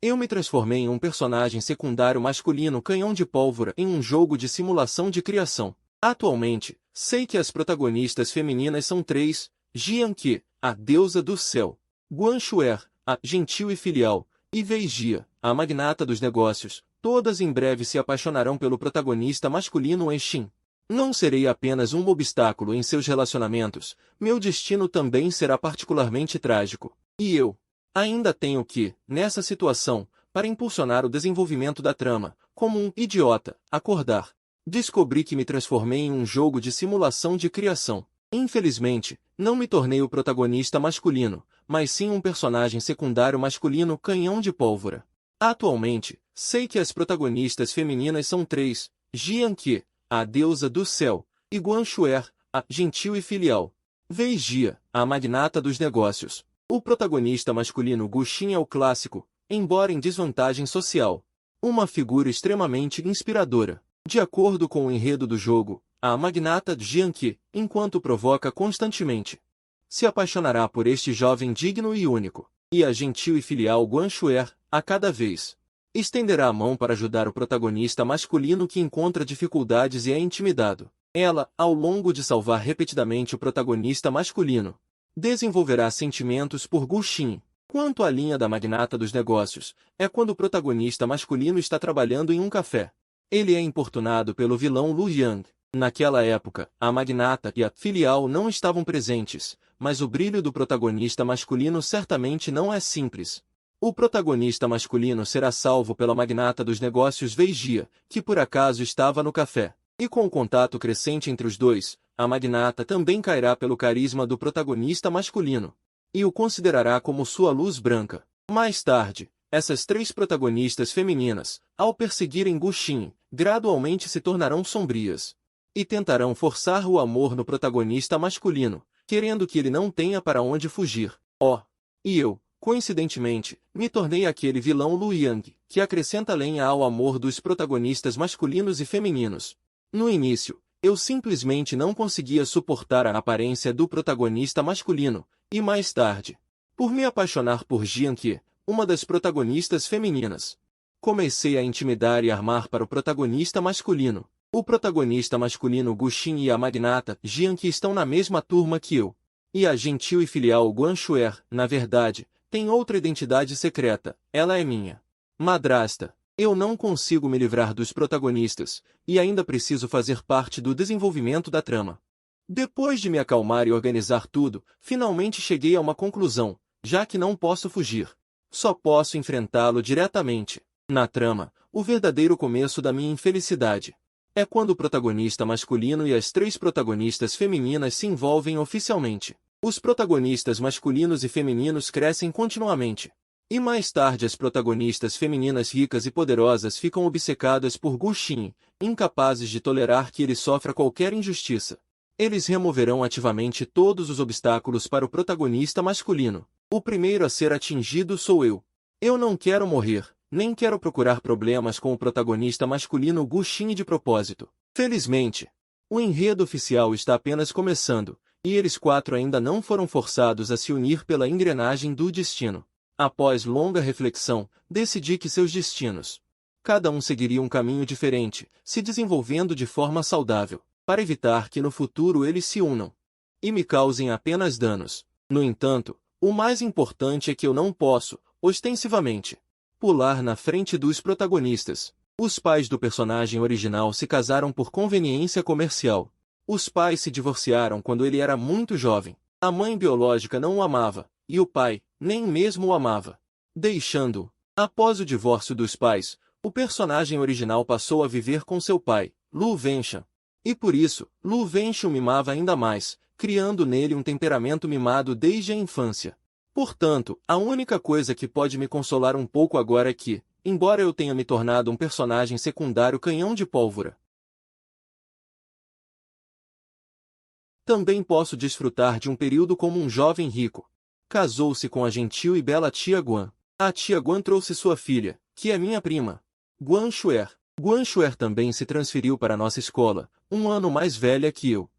Eu me transformei em um personagem secundário masculino canhão de pólvora em um jogo de simulação de criação. Atualmente, sei que as protagonistas femininas são três: Jianqi, a deusa do céu; Guan Xuer, a gentil e filial; e Wei Jia, a magnata dos negócios. Todas em breve se apaixonarão pelo protagonista masculino Xin. Não serei apenas um obstáculo em seus relacionamentos, meu destino também será particularmente trágico. E eu ainda tenho que, nessa situação, para impulsionar o desenvolvimento da trama, como um idiota, acordar. Descobri que me transformei em um jogo de simulação de criação. Infelizmente, não me tornei o protagonista masculino, mas sim um personagem secundário masculino canhão de pólvora. Atualmente, sei que as protagonistas femininas são três: Jianqi, a deusa do céu, e Guan Xuer, a gentil e filial; Wei Jia, a magnata dos negócios. O protagonista masculino Gu Xin é o clássico, embora em desvantagem social. Uma figura extremamente inspiradora. De acordo com o enredo do jogo, a magnata Jianqi, enquanto provoca constantemente, se apaixonará por este jovem digno e único. E a gentil e filial Guan Xuer, a cada vez, estenderá a mão para ajudar o protagonista masculino que encontra dificuldades e é intimidado. Ela, ao longo de salvar repetidamente o protagonista masculino, desenvolverá sentimentos por Gu Xin. Quanto à linha da magnata dos negócios, é quando o protagonista masculino está trabalhando em um café. Ele é importunado pelo vilão Lu Yang. Naquela época, a magnata e a filial não estavam presentes, mas o brilho do protagonista masculino certamente não é simples. O protagonista masculino será salvo pela magnata dos negócios Wei Jia, que por acaso estava no café. E com o contato crescente entre os dois, a magnata também cairá pelo carisma do protagonista masculino e o considerará como sua luz branca. Mais tarde, essas três protagonistas femininas, ao perseguirem Gu Xin, gradualmente se tornarão sombrias e tentarão forçar o amor no protagonista masculino, querendo que ele não tenha para onde fugir. E eu, coincidentemente, me tornei aquele vilão Lu Yang, que acrescenta lenha ao amor dos protagonistas masculinos e femininos. No início, eu simplesmente não conseguia suportar a aparência do protagonista masculino, e mais tarde, por me apaixonar por Jianqi, uma das protagonistas femininas, comecei a intimidar e armar para o protagonista masculino. O protagonista masculino Gu Xin e a magnata Jianqi estão na mesma turma que eu. E a gentil e filial Guan Xuer, na verdade, tem outra identidade secreta: ela é minha madrasta. Eu não consigo me livrar dos protagonistas, e ainda preciso fazer parte do desenvolvimento da trama. Depois de me acalmar e organizar tudo, finalmente cheguei a uma conclusão: já que não posso fugir, só posso enfrentá-lo diretamente. Na trama, o verdadeiro começo da minha infelicidade é quando o protagonista masculino e as três protagonistas femininas se envolvem oficialmente. Os protagonistas masculinos e femininos crescem continuamente. E mais tarde as protagonistas femininas ricas e poderosas ficam obcecadas por Gu Xin, incapazes de tolerar que ele sofra qualquer injustiça. Eles removerão ativamente todos os obstáculos para o protagonista masculino. O primeiro a ser atingido sou eu. Eu não quero morrer, nem quero procurar problemas com o protagonista masculino Gu Xin de propósito. Felizmente, o enredo oficial está apenas começando, e eles quatro ainda não foram forçados a se unir pela engrenagem do destino. Após longa reflexão, decidi que seus destinos, cada um seguiria um caminho diferente, se desenvolvendo de forma saudável, para evitar que no futuro eles se unam e me causem apenas danos. No entanto, o mais importante é que eu não posso, ostensivamente, pular na frente dos protagonistas. Os pais do personagem original se casaram por conveniência comercial. Os pais se divorciaram quando ele era muito jovem. A mãe biológica não o amava, e o pai nem mesmo o amava, deixando-o. Após o divórcio dos pais, o personagem original passou a viver com seu pai, Lu Wenshan. E por isso, Lu Wenshan o mimava ainda mais, criando nele um temperamento mimado desde a infância. Portanto, a única coisa que pode me consolar um pouco agora é que, embora eu tenha me tornado um personagem secundário canhão de pólvora, também posso desfrutar de um período como um jovem rico. Casou-se com a gentil e bela tia Guan. A tia Guan trouxe sua filha, que é minha prima, Guan Xuer. Guan Xuer também se transferiu para nossa escola, um ano mais velha que eu.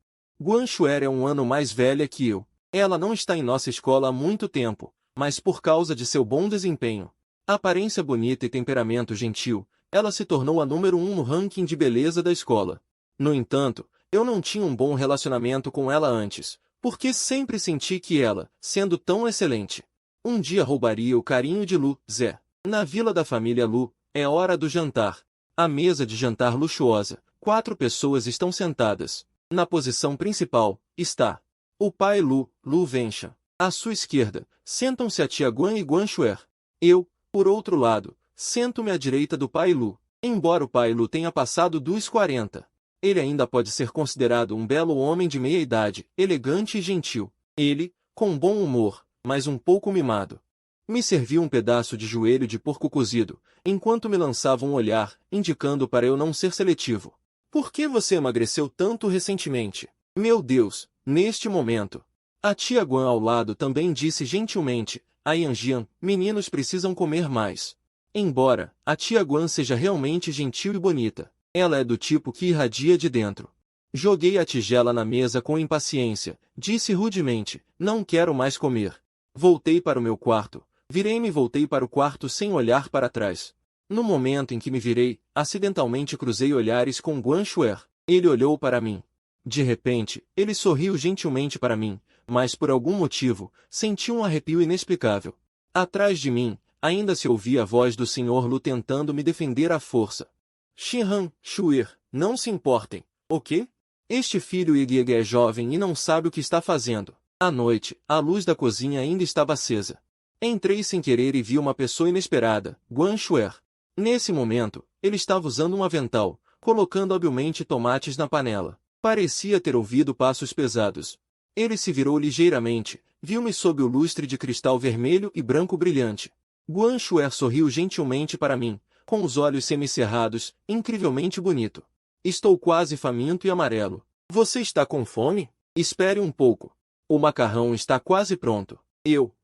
Guan Xuer é um ano mais velha que eu. Ela não está em nossa escola há muito tempo, mas por causa de seu bom desempenho, Aparência bonita e temperamento gentil, ela se tornou a número 1 no ranking de beleza da escola. No entanto, eu não tinha um bom relacionamento com ela antes, porque sempre senti que ela, sendo tão excelente, um dia roubaria o carinho de Lu, Zé. Na vila da família Lu, é hora do jantar. A mesa de jantar luxuosa, 4 pessoas estão sentadas. Na posição principal, está o pai Lu, Lu Vencha. À sua esquerda, sentam-se a tia Guan e Guan Xuer. Eu, por outro lado, sento-me à direita do pai Lu. Embora o pai Lu tenha passado dos 40, ele ainda pode ser considerado um belo homem de meia idade, elegante e gentil. Ele, com bom humor, mas um pouco mimado, me serviu um pedaço de joelho de porco cozido, enquanto me lançava um olhar, indicando para eu não ser seletivo. Por que você emagreceu tanto recentemente? Meu Deus, neste momento. A tia Guan ao lado também disse gentilmente, a Yanjian, meninos precisam comer mais. Embora a tia Guan seja realmente gentil e bonita, ela é do tipo que irradia de dentro. Joguei a tigela na mesa com impaciência, disse rudemente, não quero mais comer. Voltei para o meu quarto, virei-me e voltei para o quarto sem olhar para trás. No momento em que me virei, acidentalmente cruzei olhares com Guan Xuer. Ele olhou para mim. De repente, ele sorriu gentilmente para mim, mas por algum motivo, senti um arrepio inexplicável. Atrás de mim, ainda se ouvia a voz do Sr. Lu tentando me defender à força. Xihan, Xuer, não se importem. O quê? Este filho Ig é jovem e não sabe o que está fazendo. À noite, a luz da cozinha ainda estava acesa. Entrei sem querer e vi uma pessoa inesperada, Guan Xuer. Nesse momento, ele estava usando um avental, colocando habilmente tomates na panela. Parecia ter ouvido passos pesados. Ele se virou ligeiramente, viu-me sob o lustre de cristal vermelho e branco brilhante. Guan Xuer sorriu gentilmente para mim, com os olhos semicerrados, incrivelmente bonito. Estou quase faminto e amarelo. Você está com fome? Espere um pouco. O macarrão está quase pronto.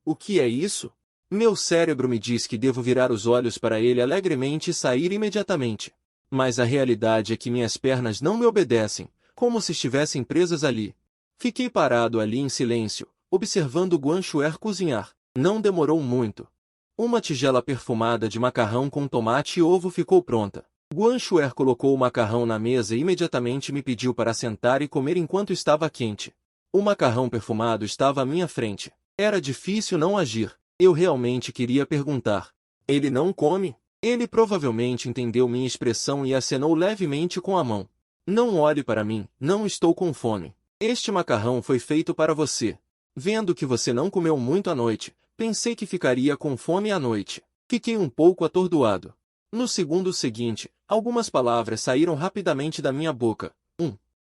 O que é isso? Meu cérebro me diz que devo virar os olhos para ele alegremente e sair imediatamente. Mas a realidade é que minhas pernas não me obedecem, como se estivessem presas ali. Fiquei parado ali em silêncio, observando Guan Xuer cozinhar. Não demorou muito. Uma tigela perfumada de macarrão com tomate e ovo ficou pronta. Guan Xuer colocou o macarrão na mesa e imediatamente me pediu para sentar e comer enquanto estava quente. O macarrão perfumado estava à minha frente. Era difícil não agir. Eu realmente queria perguntar. Ele não come? Ele provavelmente entendeu minha expressão e acenou levemente com a mão. Não olhe para mim, não estou com fome. Este macarrão foi feito para você. Vendo que você não comeu muito à noite, pensei que ficaria com fome à noite. Fiquei um pouco atordoado. No segundo seguinte, algumas palavras saíram rapidamente da minha boca.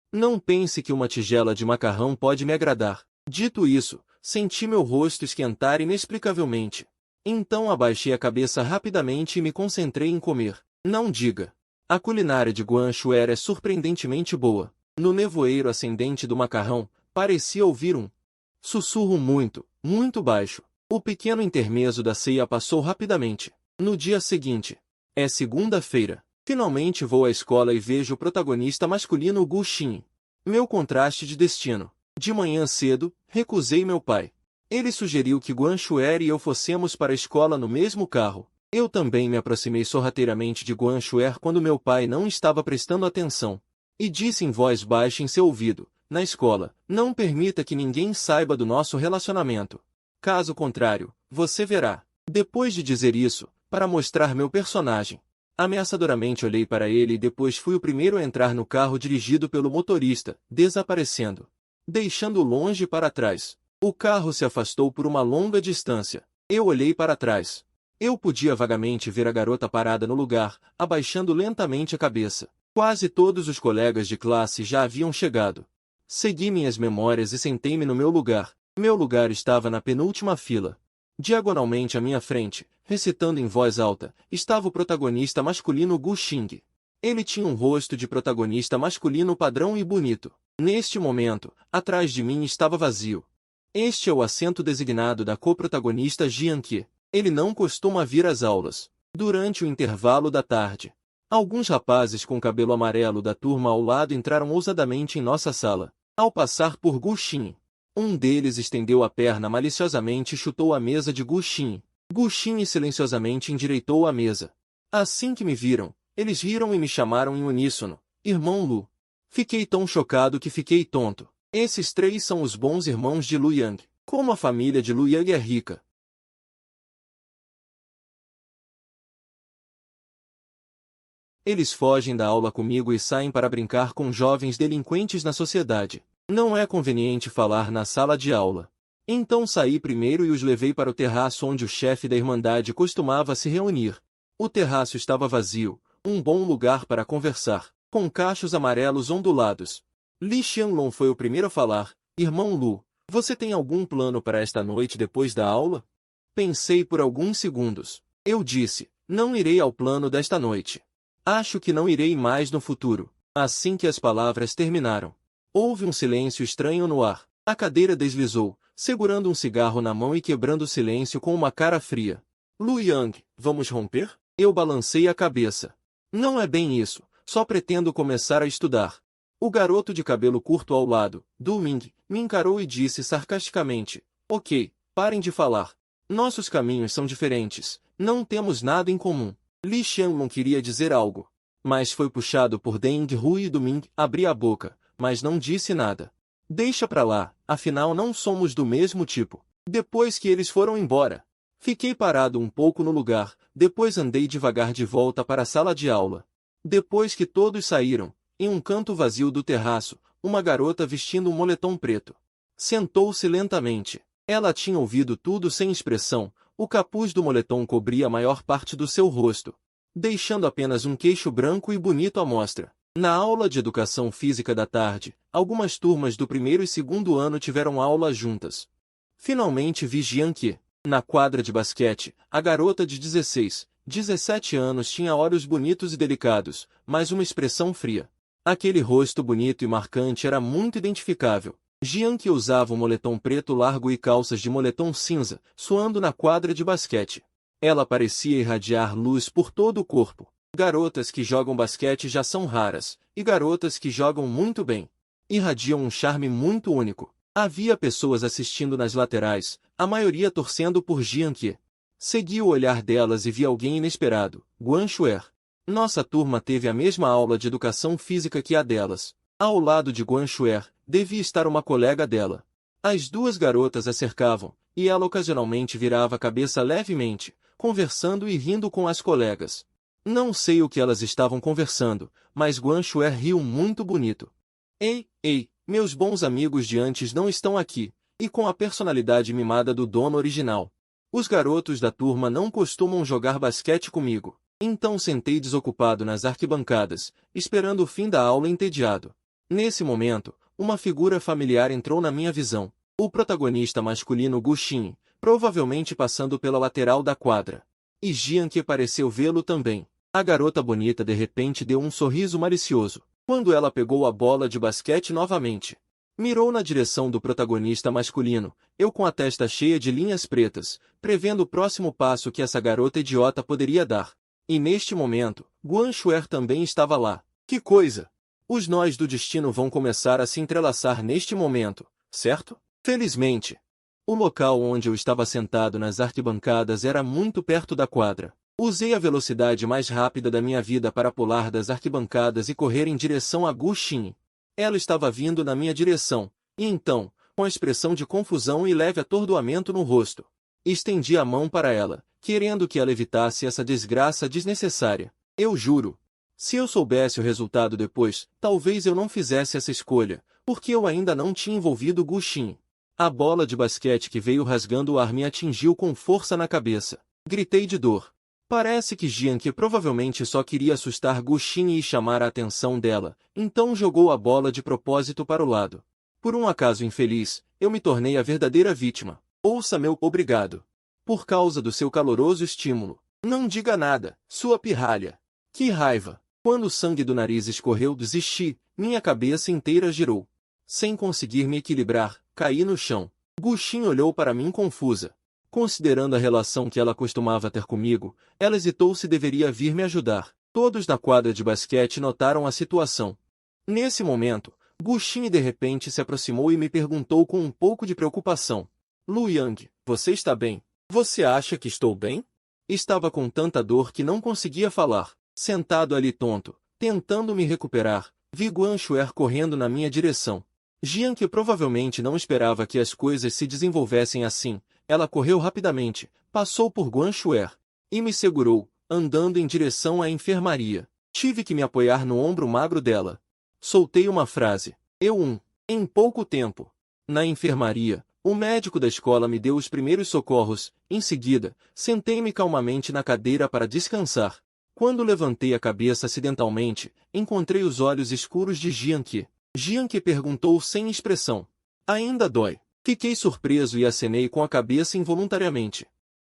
Não pense que uma tigela de macarrão pode me agradar. Dito isso, senti meu rosto esquentar inexplicavelmente. Então abaixei a cabeça rapidamente e me concentrei em comer. Não diga. A culinária de Guan Xuer é surpreendentemente boa. No nevoeiro ascendente do macarrão, parecia ouvir um sussurro muito, muito baixo. O pequeno intermezzo da ceia passou rapidamente. No dia seguinte, é segunda-feira. Finalmente vou à escola e vejo o protagonista masculino Gu Xin. Meu contraste de destino. De manhã cedo, recusei meu pai. Ele sugeriu que Guan Xuer e eu fossemos para a escola no mesmo carro. Eu também me aproximei sorrateiramente de Guan Xuer quando meu pai não estava prestando atenção. E disse em voz baixa em seu ouvido, na escola, não permita que ninguém saiba do nosso relacionamento. Caso contrário, você verá. Depois de dizer isso, para mostrar meu personagem, ameaçadoramente olhei para ele e depois fui o primeiro a entrar no carro dirigido pelo motorista, desaparecendo. Deixando-o longe para trás. O carro se afastou por uma longa distância. Eu olhei para trás. Eu podia vagamente ver a garota parada no lugar, abaixando lentamente a cabeça. Quase todos os colegas de classe já haviam chegado. Segui minhas memórias e sentei-me no meu lugar. Meu lugar estava na penúltima fila. Diagonalmente à minha frente, recitando em voz alta, estava o protagonista masculino Gu Xing. Ele tinha um rosto de protagonista masculino padrão e bonito. Neste momento, atrás de mim estava vazio. Este é o assento designado da co-protagonista Jian Qi. Ele não costuma vir às aulas. Durante o intervalo da tarde, alguns rapazes com cabelo amarelo da turma ao lado entraram ousadamente em nossa sala. Ao passar por Gu Xin, um deles estendeu a perna maliciosamente e chutou a mesa de Gu Xin. Gu Xin silenciosamente endireitou a mesa. Assim que me viram, eles riram e me chamaram em uníssono, Irmão Lu. Fiquei tão chocado que fiquei tonto. Esses três são os bons irmãos de Lu Yang. Como a família de Lu Yang é rica. Eles fogem da aula comigo e saem para brincar com jovens delinquentes na sociedade. Não é conveniente falar na sala de aula. Então saí primeiro e os levei para o terraço onde o chefe da Irmandade costumava se reunir. O terraço estava vazio, um bom lugar para conversar, com cachos amarelos ondulados. Li Xianlong foi o primeiro a falar, Irmão Lu, você tem algum plano para esta noite depois da aula? Pensei por alguns segundos. Eu disse, não irei ao plano desta noite. Acho que não irei mais no futuro. Assim que as palavras terminaram, houve um silêncio estranho no ar. A cadeira deslizou, segurando um cigarro na mão e quebrando o silêncio com uma cara fria. Lu Yang, vamos romper? Eu balancei a cabeça. Não é bem isso, só pretendo começar a estudar. O garoto de cabelo curto ao lado, Du Ming, me encarou e disse sarcasticamente, ok, parem de falar. Nossos caminhos são diferentes, não temos nada em comum. Li Xianlong queria dizer algo, mas foi puxado por Deng Hui e Du Ming, abri a boca, mas não disse nada. Deixa pra lá, afinal não somos do mesmo tipo. Depois que eles foram embora, fiquei parado um pouco no lugar, depois andei devagar de volta para a sala de aula. Depois que todos saíram, em um canto vazio do terraço, uma garota vestindo um moletom preto sentou-se lentamente. Ela tinha ouvido tudo sem expressão, o capuz do moletom cobria a maior parte do seu rosto, deixando apenas um queixo branco e bonito à mostra. Na aula de educação física da tarde, algumas turmas do primeiro e segundo ano tiveram aula juntas. Finalmente vi Jian Qi. Na quadra de basquete, a garota de 16, 17 anos tinha olhos bonitos e delicados, mas uma expressão fria. Aquele rosto bonito e marcante era muito identificável. Jian Qi usava um moletom preto largo e calças de moletom cinza, suando na quadra de basquete. Ela parecia irradiar luz por todo o corpo. Garotas que jogam basquete já são raras, e garotas que jogam muito bem irradiam um charme muito único. Havia pessoas assistindo nas laterais, a maioria torcendo por Jian Qi. Segui o olhar delas e vi alguém inesperado, Guan Xuer. Nossa turma teve a mesma aula de educação física que a delas. Ao lado de Guan Xuer, devia estar uma colega dela. As duas garotas a cercavam, e ela ocasionalmente virava a cabeça levemente, conversando e rindo com as colegas. Não sei o que elas estavam conversando, mas Guan Xuer riu muito bonito. Ei, meus bons amigos de antes não estão aqui, e com a personalidade mimada do dono original. Os garotos da turma não costumam jogar basquete comigo, então sentei desocupado nas arquibancadas, esperando o fim da aula entediado. Nesse momento, uma figura familiar entrou na minha visão. O protagonista masculino Gu Xin, provavelmente passando pela lateral da quadra. E Jian Qi pareceu vê-lo também. A garota bonita de repente deu um sorriso malicioso, quando ela pegou a bola de basquete novamente. Mirou na direção do protagonista masculino, eu com a testa cheia de linhas pretas, prevendo o próximo passo que essa garota idiota poderia dar. E neste momento, Guan Xuer também estava lá. Que coisa! Os nós do destino vão começar a se entrelaçar neste momento, certo? Felizmente. O local onde eu estava sentado nas arquibancadas era muito perto da quadra. Usei a velocidade mais rápida da minha vida para pular das arquibancadas e correr em direção a Gu Xin. Ela estava vindo na minha direção, e então, com a expressão de confusão e leve atordoamento no rosto, estendi a mão para ela, querendo que ela evitasse essa desgraça desnecessária. Eu juro. Se eu soubesse o resultado depois, talvez eu não fizesse essa escolha, porque eu ainda não tinha envolvido Gu Xin. A bola de basquete que veio rasgando o ar me atingiu com força na cabeça. Gritei de dor. Parece que Jian Qi provavelmente só queria assustar Gu Xin e chamar a atenção dela, então jogou a bola de propósito para o lado. Por um acaso infeliz, eu me tornei a verdadeira vítima. Ouça meu obrigado. Por causa do seu caloroso estímulo. Não diga nada, sua pirralha. Que raiva! Quando o sangue do nariz escorreu, desisti, minha cabeça inteira girou. Sem conseguir me equilibrar, caí no chão. Gu Xin olhou para mim confusa. Considerando a relação que ela costumava ter comigo, ela hesitou se deveria vir me ajudar. Todos na quadra de basquete notaram a situação. Nesse momento, Gu Xin de repente se aproximou e me perguntou com um pouco de preocupação. Lu Yang, você está bem? Você acha que estou bem? Estava com tanta dor que não conseguia falar. Sentado ali tonto, tentando me recuperar, vi Guan Xuer correndo na minha direção. Jian, que provavelmente não esperava que as coisas se desenvolvessem assim, ela correu rapidamente, passou por Guan Xuer e me segurou, andando em direção à enfermaria. Tive que me apoiar no ombro magro dela. Soltei uma frase. Em pouco tempo. Na enfermaria, o médico da escola me deu os primeiros socorros. Em seguida, sentei-me calmamente na cadeira para descansar. Quando levantei a cabeça acidentalmente, encontrei os olhos escuros de Jianqi. Jianqi perguntou sem expressão. Ainda dói. Fiquei surpreso e acenei com a cabeça involuntariamente.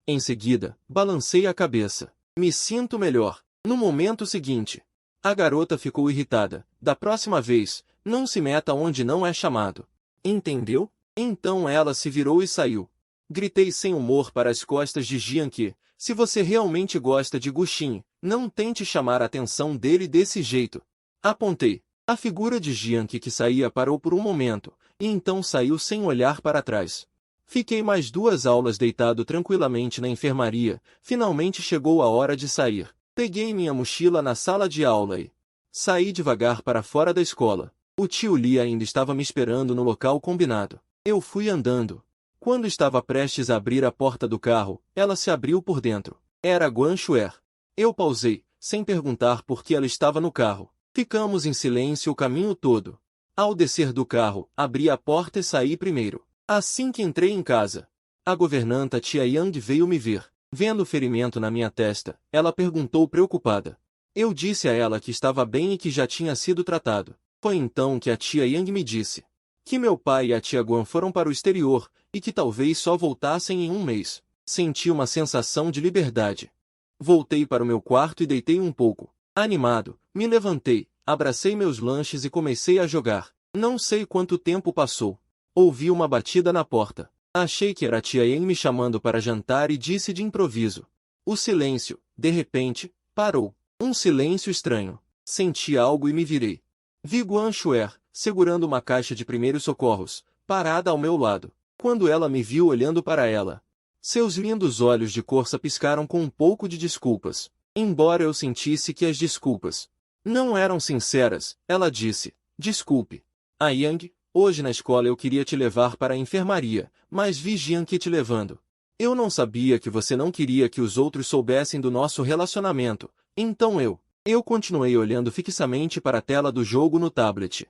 Em seguida, balancei a cabeça. Me sinto melhor. No momento seguinte, a garota ficou irritada. Da próxima vez, não se meta onde não é chamado. Entendeu? Então ela se virou e saiu. Gritei sem humor para as costas de Jianqi. Se você realmente gosta de Guxin, não tente chamar a atenção dele desse jeito. Apontei. A figura de Jianqi que saía parou por um momento, e então saiu sem olhar para trás. Fiquei mais 2 aulas deitado tranquilamente na enfermaria. Finalmente chegou a hora de sair. Peguei minha mochila na sala de aula e saí devagar para fora da escola. O tio Li ainda estava me esperando no local combinado. Eu fui andando. Quando estava prestes a abrir a porta do carro, ela se abriu por dentro. Era Guan Xuer. Eu pausei, sem perguntar por que ela estava no carro. Ficamos em silêncio o caminho todo. Ao descer do carro, abri a porta e saí primeiro. Assim que entrei em casa, a governanta Tia Yang veio me ver. Vendo o ferimento na minha testa, ela perguntou preocupada. Eu disse a ela que estava bem e que já tinha sido tratado. Foi então que a Tia Yang me disse que meu pai e a tia Guan foram para o exterior, e que talvez só voltassem em 1 mês. Senti uma sensação de liberdade. Voltei para o meu quarto e deitei um pouco. Animado, me levantei, abracei meus lanches e comecei a jogar. Não sei quanto tempo passou. Ouvi uma batida na porta. Achei que era a tia Yang me chamando para jantar e disse de improviso. O silêncio, de repente, parou. Um silêncio estranho. Senti algo e me virei. Vi Guan Xuer, segurando uma caixa de primeiros socorros, parada ao meu lado. Quando ela me viu olhando para ela, seus lindos olhos de corça piscaram com um pouco de desculpas. Embora eu sentisse que as desculpas não eram sinceras, ela disse, desculpe. A Yang, hoje na escola eu queria te levar para a enfermaria, mas vi Jianqi te levando. Eu não sabia que você não queria que os outros soubessem do nosso relacionamento, então eu continuei olhando fixamente para a tela do jogo no tablet.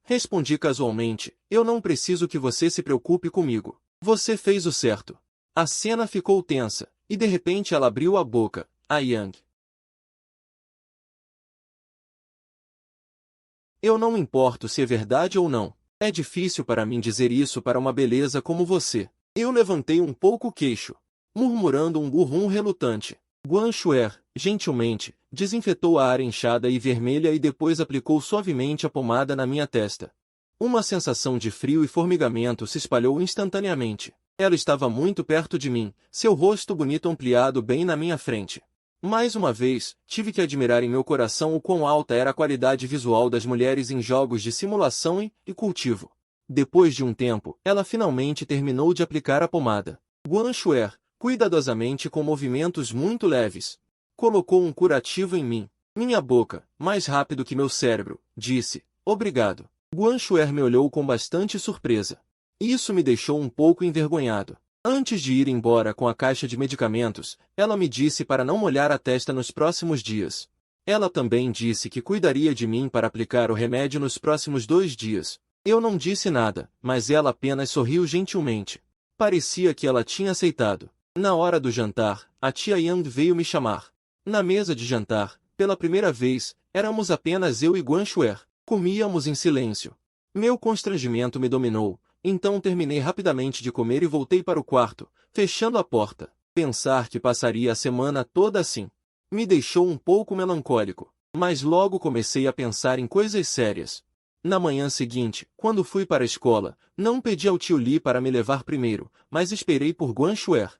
Respondi casualmente, eu não preciso que você se preocupe comigo. Você fez o certo. A cena ficou tensa, e de repente ela abriu a boca, a Yang. Eu não me importo se é verdade ou não. É difícil para mim dizer isso para uma beleza como você. Eu levantei um pouco o queixo, murmurando um gurrum relutante. Guan Xuer, gentilmente, desinfetou a área inchada e vermelha e depois aplicou suavemente a pomada na minha testa. Uma sensação de frio e formigamento se espalhou instantaneamente. Ela estava muito perto de mim, seu rosto bonito ampliado bem na minha frente. Mais uma vez, tive que admirar em meu coração o quão alta era a qualidade visual das mulheres em jogos de simulação e cultivo. Depois de um tempo, ela finalmente terminou de aplicar a pomada. Guan Xuer, cuidadosamente com movimentos muito leves, colocou um curativo em mim. Minha boca, mais rápido que meu cérebro, disse, obrigado. Guan Xuer me olhou com bastante surpresa. Isso me deixou um pouco envergonhado. Antes de ir embora com a caixa de medicamentos, ela me disse para não molhar a testa nos próximos dias. Ela também disse que cuidaria de mim para aplicar o remédio nos próximos 2 dias. Eu não disse nada, mas ela apenas sorriu gentilmente. Parecia que ela tinha aceitado. Na hora do jantar, a tia Yang veio me chamar. Na mesa de jantar, pela primeira vez, éramos apenas eu e Guan Xuer. Comíamos em silêncio. Meu constrangimento me dominou, então terminei rapidamente de comer e voltei para o quarto, fechando a porta. Pensar que passaria a semana toda assim me deixou um pouco melancólico, mas logo comecei a pensar em coisas sérias. Na manhã seguinte, quando fui para a escola, não pedi ao tio Li para me levar primeiro, mas esperei por Guan Xuer.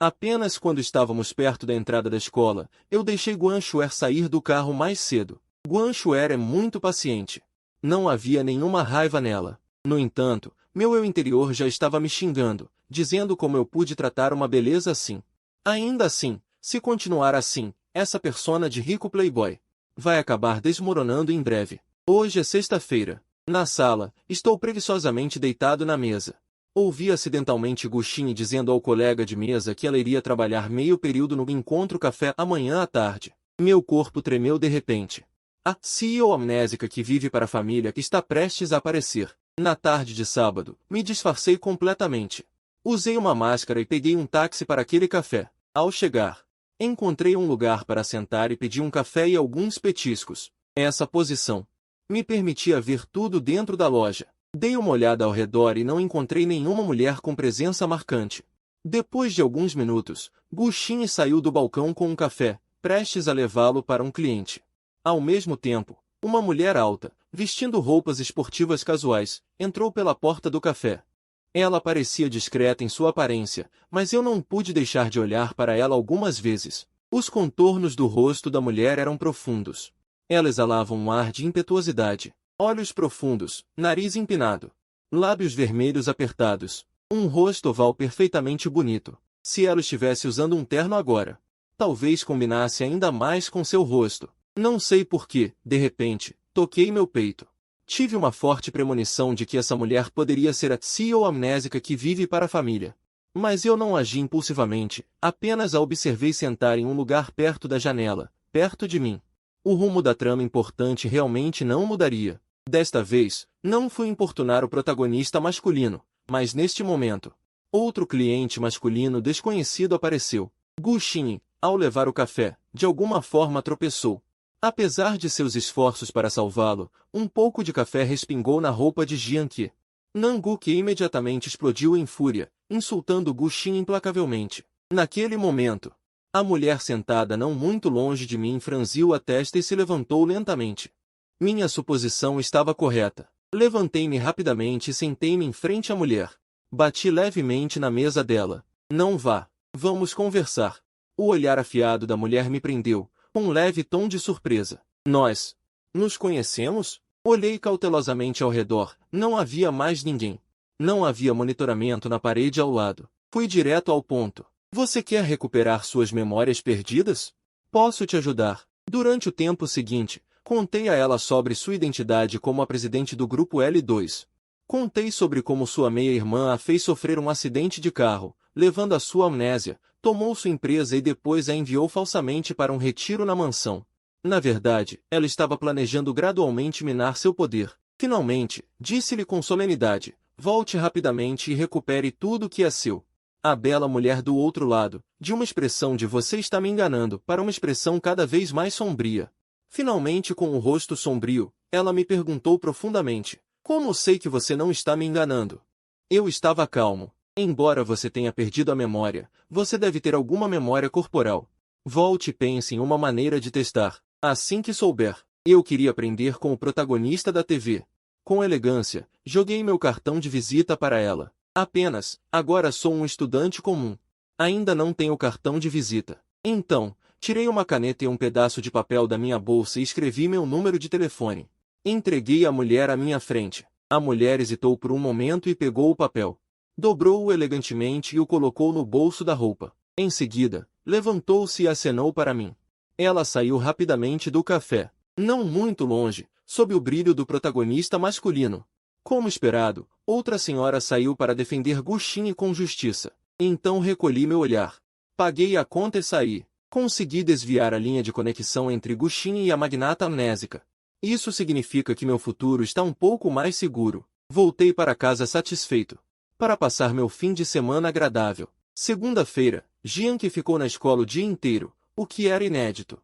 Apenas quando estávamos perto da entrada da escola, eu deixei Guan Xuer sair do carro mais cedo. Guan Xuer é muito paciente. Não havia nenhuma raiva nela. No entanto, meu eu interior já estava me xingando, dizendo como eu pude tratar uma beleza assim. Ainda assim, se continuar assim, essa persona de rico playboy vai acabar desmoronando em breve. Hoje é sexta-feira. Na sala, estou preguiçosamente deitado na mesa. Ouvi acidentalmente Gushin dizendo ao colega de mesa que ela iria trabalhar meio período no encontro café amanhã à tarde. Meu corpo tremeu de repente. A CEO amnésica que vive para a família que está prestes a aparecer. Na tarde de sábado, me disfarcei completamente. Usei uma máscara e peguei um táxi para aquele café. Ao chegar, encontrei um lugar para sentar e pedi um café e alguns petiscos. Essa posição me permitia ver tudo dentro da loja. Dei uma olhada ao redor e não encontrei nenhuma mulher com presença marcante. Depois de alguns minutos, Gushin saiu do balcão com um café, prestes a levá-lo para um cliente. Ao mesmo tempo, uma mulher alta, vestindo roupas esportivas casuais, entrou pela porta do café. Ela parecia discreta em sua aparência, mas eu não pude deixar de olhar para ela algumas vezes. Os contornos do rosto da mulher eram profundos. Ela exalava um ar de impetuosidade. Olhos profundos, nariz empinado, lábios vermelhos apertados, um rosto oval perfeitamente bonito. Se ela estivesse usando um terno agora, talvez combinasse ainda mais com seu rosto. Não sei por que, de repente, toquei meu peito. Tive uma forte premonição de que essa mulher poderia ser a CEO amnésica que vive para a família. Mas eu não agi impulsivamente, apenas a observei sentar em um lugar perto da janela, perto de mim. O rumo da trama importante realmente não mudaria. Desta vez, não fui importunar o protagonista masculino, mas neste momento, outro cliente masculino desconhecido apareceu. Gushin, ao levar o café, de alguma forma tropeçou. Apesar de seus esforços para salvá-lo, um pouco de café respingou na roupa de Jianqi. Nanguki imediatamente explodiu em fúria, insultando Gushin implacavelmente. Naquele momento, a mulher sentada não muito longe de mim franziu a testa e se levantou lentamente. Minha suposição estava correta. Levantei-me rapidamente e sentei-me em frente à mulher. Bati levemente na mesa dela. Não vá. Vamos conversar. O olhar afiado da mulher me prendeu, com um leve tom de surpresa. Nós nos conhecemos? Olhei cautelosamente ao redor. Não havia mais ninguém. Não havia monitoramento na parede ao lado. Fui direto ao ponto. Você quer recuperar suas memórias perdidas? Posso te ajudar. Durante o tempo seguinte, contei a ela sobre sua identidade como a presidente do grupo L2. Contei sobre como sua meia-irmã a fez sofrer um acidente de carro, levando à sua amnésia, tomou sua empresa e depois a enviou falsamente para um retiro na mansão. Na verdade, ela estava planejando gradualmente minar seu poder. Finalmente, disse-lhe com solenidade, volte rapidamente e recupere tudo o que é seu. A bela mulher do outro lado, de uma expressão de você está me enganando, para uma expressão cada vez mais sombria. Finalmente, com o rosto sombrio, ela me perguntou profundamente, como sei que você não está me enganando? Eu estava calmo. Embora você tenha perdido a memória, você deve ter alguma memória corporal. Volte e pense em uma maneira de testar. Assim que souber, eu queria aprender com o protagonista da TV. Com elegância, joguei meu cartão de visita para ela. Apenas, agora sou um estudante comum. Ainda não tenho cartão de visita. Então, tirei uma caneta e um pedaço de papel da minha bolsa e escrevi meu número de telefone. Entreguei a mulher à minha frente. A mulher hesitou por um momento e pegou o papel. Dobrou-o elegantemente e o colocou no bolso da roupa. Em seguida, levantou-se e acenou para mim. Ela saiu rapidamente do café. Não muito longe, sob o brilho do protagonista masculino. Como esperado, outra senhora saiu para defender Gushin com justiça. Então recolhi meu olhar. Paguei a conta e saí. Consegui desviar a linha de conexão entre Gushin e a magnata amnésica. Isso significa que meu futuro está um pouco mais seguro. Voltei para casa satisfeito. Para passar meu fim de semana agradável. Segunda-feira, Jianqi ficou na escola o dia inteiro, o que era inédito.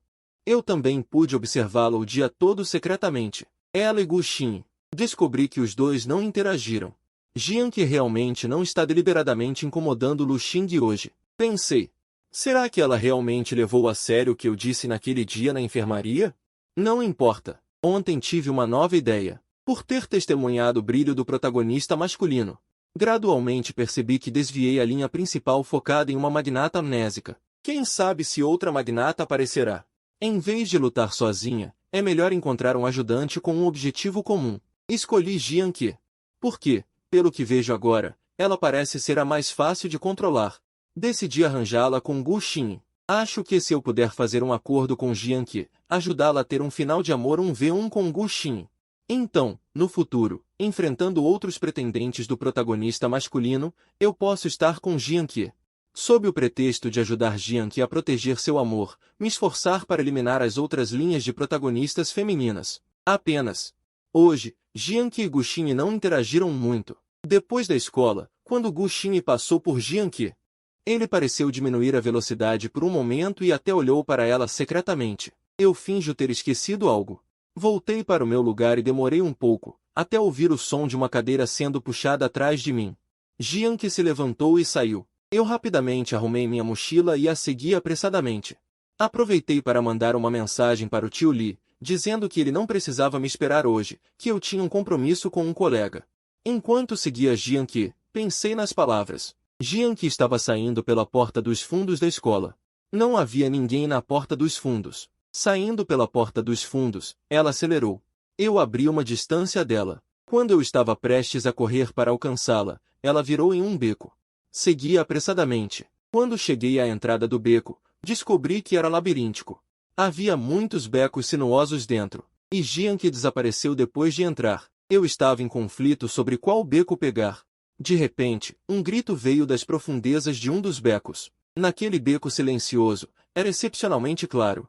Eu também pude observá-la o dia todo secretamente. Ela e Gushin. Descobri que os dois não interagiram. Jianqi realmente não está deliberadamente incomodando Lu Xing hoje. Pensei. Será que ela realmente levou a sério o que eu disse naquele dia na enfermaria? Não importa. Ontem tive uma nova ideia. Por ter testemunhado o brilho do protagonista masculino, gradualmente percebi que desviei a linha principal focada em uma magnata amnésica. Quem sabe se outra magnata aparecerá. Em vez de lutar sozinha, é melhor encontrar um ajudante com um objetivo comum. Escolhi Jianqi. Porque, pelo que vejo agora, ela parece ser a mais fácil de controlar. Decidi arranjá-la com Gu Xin. Acho que se eu puder fazer um acordo com Jian Qi, ajudá-la a ter um final de amor 1v1 com Gu Xin. Então, no futuro, enfrentando outros pretendentes do protagonista masculino, eu posso estar com Jian Qi. Sob o pretexto de ajudar Jian Qi a proteger seu amor, me esforçar para eliminar as outras linhas de protagonistas femininas. Apenas. Hoje, Jian Qi e Gu Xin não interagiram muito. Depois da escola, quando Gu Xin passou por Jian Qi, ele pareceu diminuir a velocidade por um momento e até olhou para ela secretamente. Eu finjo ter esquecido algo. Voltei para o meu lugar e demorei um pouco, até ouvir o som de uma cadeira sendo puxada atrás de mim. Jian Qi se levantou e saiu. Eu rapidamente arrumei minha mochila e a segui apressadamente. Aproveitei para mandar uma mensagem para o tio Li, dizendo que ele não precisava me esperar hoje, que eu tinha um compromisso com um colega. Enquanto seguia Jian Qi, pensei nas palavras. Jian Qi estava saindo pela porta dos fundos da escola. Não havia ninguém na porta dos fundos. Saindo pela porta dos fundos, ela acelerou. Eu abri uma distância dela. Quando eu estava prestes a correr para alcançá-la, ela virou em um beco. Segui apressadamente. Quando cheguei à entrada do beco, descobri que era labiríntico. Havia muitos becos sinuosos dentro, e Jian Qi desapareceu depois de entrar. Eu estava em conflito sobre qual beco pegar. De repente, um grito veio das profundezas de um dos becos. Naquele beco silencioso, era excepcionalmente claro.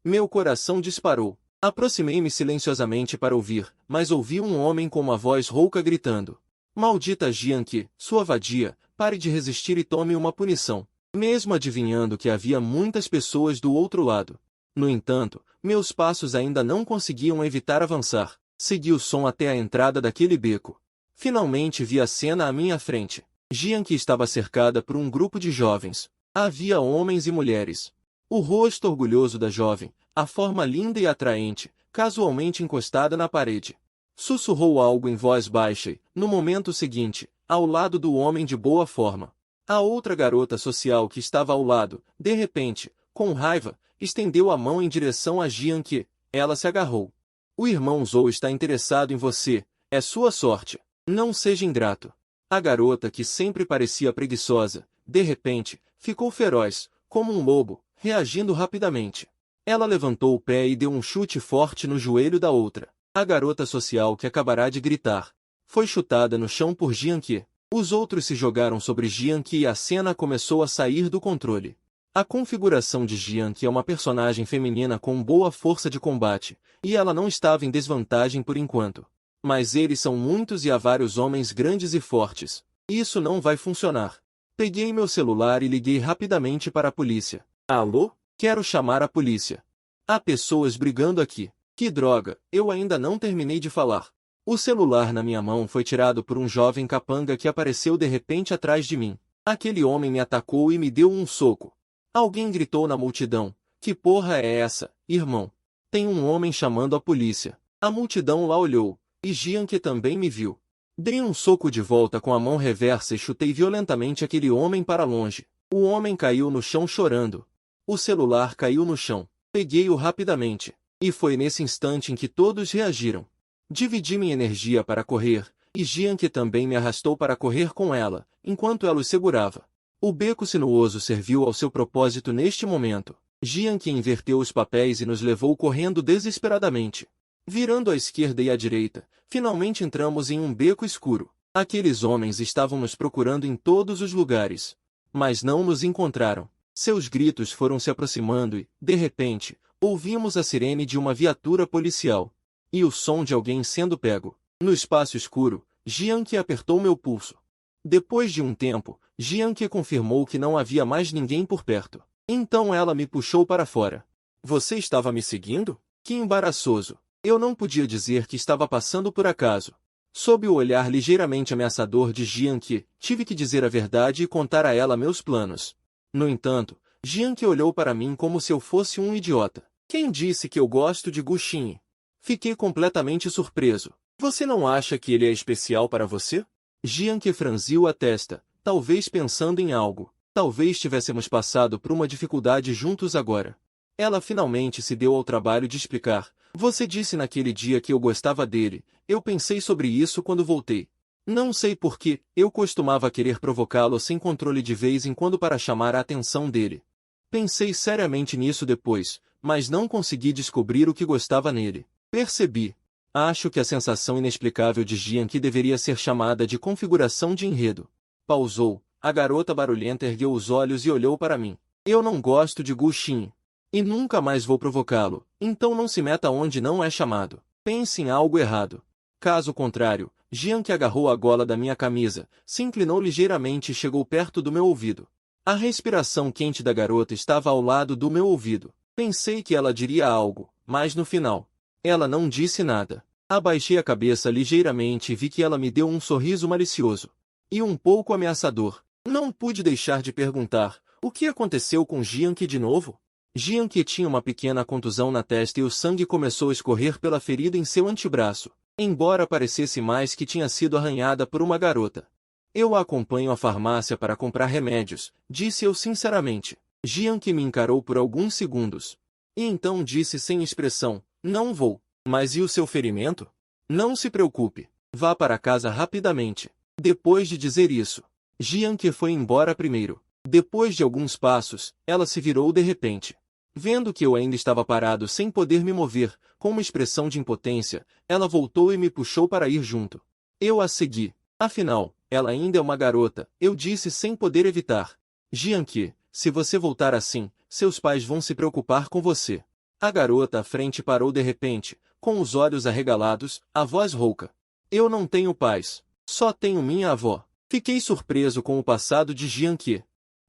Meu coração disparou. Aproximei-me silenciosamente para ouvir, mas ouvi um homem com uma voz rouca gritando. Maldita Jian Qi, sua vadia, pare de resistir e tome uma punição. Mesmo adivinhando que havia muitas pessoas do outro lado. No entanto, meus passos ainda não conseguiam evitar avançar. Segui o som até a entrada daquele beco. Finalmente vi a cena à minha frente. Jian Qi estava cercada por um grupo de jovens. Havia homens e mulheres. O rosto orgulhoso da jovem, a forma linda e atraente, casualmente encostada na parede. Sussurrou algo em voz baixa e, no momento seguinte, ao lado do homem de boa forma. A outra garota social que estava ao lado, de repente, com raiva, estendeu a mão em direção a Jian Qi. Ela se agarrou. O irmão Zhou está interessado em você. É sua sorte. Não seja ingrato. A garota, que sempre parecia preguiçosa, de repente, ficou feroz, como um lobo, reagindo rapidamente. Ela levantou o pé e deu um chute forte no joelho da outra. A garota social, que acabará de gritar, foi chutada no chão por Jian Qi. Os outros se jogaram sobre Jian Qi e a cena começou a sair do controle. A configuração de Jian Qi é uma personagem feminina com boa força de combate, e ela não estava em desvantagem por enquanto. Mas eles são muitos e há vários homens grandes e fortes. Isso não vai funcionar. Peguei meu celular e liguei rapidamente para a polícia. Alô? Quero chamar a polícia. Há pessoas brigando aqui. Que droga, eu ainda não terminei de falar. O celular na minha mão foi tirado por um jovem capanga que apareceu de repente atrás de mim. Aquele homem me atacou e me deu um soco. Alguém gritou na multidão. Que porra é essa, irmão? Tem um homem chamando a polícia. A multidão lá olhou. E Jian Qi também me viu. Dei um soco de volta com a mão reversa e chutei violentamente aquele homem para longe. O homem caiu no chão chorando. O celular caiu no chão. Peguei-o rapidamente. E foi nesse instante em que todos reagiram. Dividi minha energia para correr, e Jian Qi também me arrastou para correr com ela, enquanto ela o segurava. O beco sinuoso serviu ao seu propósito neste momento. Jian Qi inverteu os papéis e nos levou correndo desesperadamente. Virando à esquerda e à direita, finalmente entramos em um beco escuro. Aqueles homens estavam nos procurando em todos os lugares. Mas não nos encontraram. Seus gritos foram se aproximando e, de repente, ouvimos a sirene de uma viatura policial. E o som de alguém sendo pego. No espaço escuro, Jian Qi apertou meu pulso. Depois de um tempo, Jian Qi confirmou que não havia mais ninguém por perto. Então ela me puxou para fora. Você estava me seguindo? Que embaraçoso. Eu não podia dizer que estava passando por acaso. Sob o olhar ligeiramente ameaçador de Jian Qi, tive que dizer a verdade e contar a ela meus planos. No entanto, Jian Qi olhou para mim como se eu fosse um idiota. Quem disse que eu gosto de Gu Xin? Fiquei completamente surpreso. Você não acha que ele é especial para você? Jian Qi franziu a testa, talvez pensando em algo. Talvez tivéssemos passado por uma dificuldade juntos agora. Ela finalmente se deu ao trabalho de explicar. Você disse naquele dia que eu gostava dele. Eu pensei sobre isso quando voltei. Não sei por que, eu costumava querer provocá-lo sem controle de vez em quando para chamar a atenção dele. Pensei seriamente nisso depois, mas não consegui descobrir o que gostava nele. Percebi. Acho que a sensação inexplicável de Jianqi deveria ser chamada de configuração de enredo. Pausou. A garota barulhenta ergueu os olhos e olhou para mim. Eu não gosto de Gu Xin. E nunca mais vou provocá-lo, então não se meta onde não é chamado. Pense em algo errado. Caso contrário, Jianqi agarrou a gola da minha camisa, se inclinou ligeiramente e chegou perto do meu ouvido. A respiração quente da garota estava ao lado do meu ouvido. Pensei que ela diria algo, mas no final, ela não disse nada. Abaixei a cabeça ligeiramente e vi que ela me deu um sorriso malicioso. E um pouco ameaçador. Não pude deixar de perguntar, o que aconteceu com Jianqi de novo? Jianqi tinha uma pequena contusão na testa e o sangue começou a escorrer pela ferida em seu antebraço, embora parecesse mais que tinha sido arranhada por uma garota. Eu a acompanho à farmácia para comprar remédios, disse eu sinceramente. Jianqi me encarou por alguns segundos. E então disse sem expressão, não vou. Mas e o seu ferimento? Não se preocupe. Vá para casa rapidamente. Depois de dizer isso, Jianqi foi embora primeiro. Depois de alguns passos, ela se virou de repente. Vendo que eu ainda estava parado sem poder me mover, com uma expressão de impotência, ela voltou e me puxou para ir junto. Eu a segui. Afinal, ela ainda é uma garota, eu disse sem poder evitar. Jianqi, se você voltar assim, seus pais vão se preocupar com você. A garota à frente parou de repente, com os olhos arregalados, a voz rouca. Eu não tenho pais. Só tenho minha avó. Fiquei surpreso com o passado de Jianqi.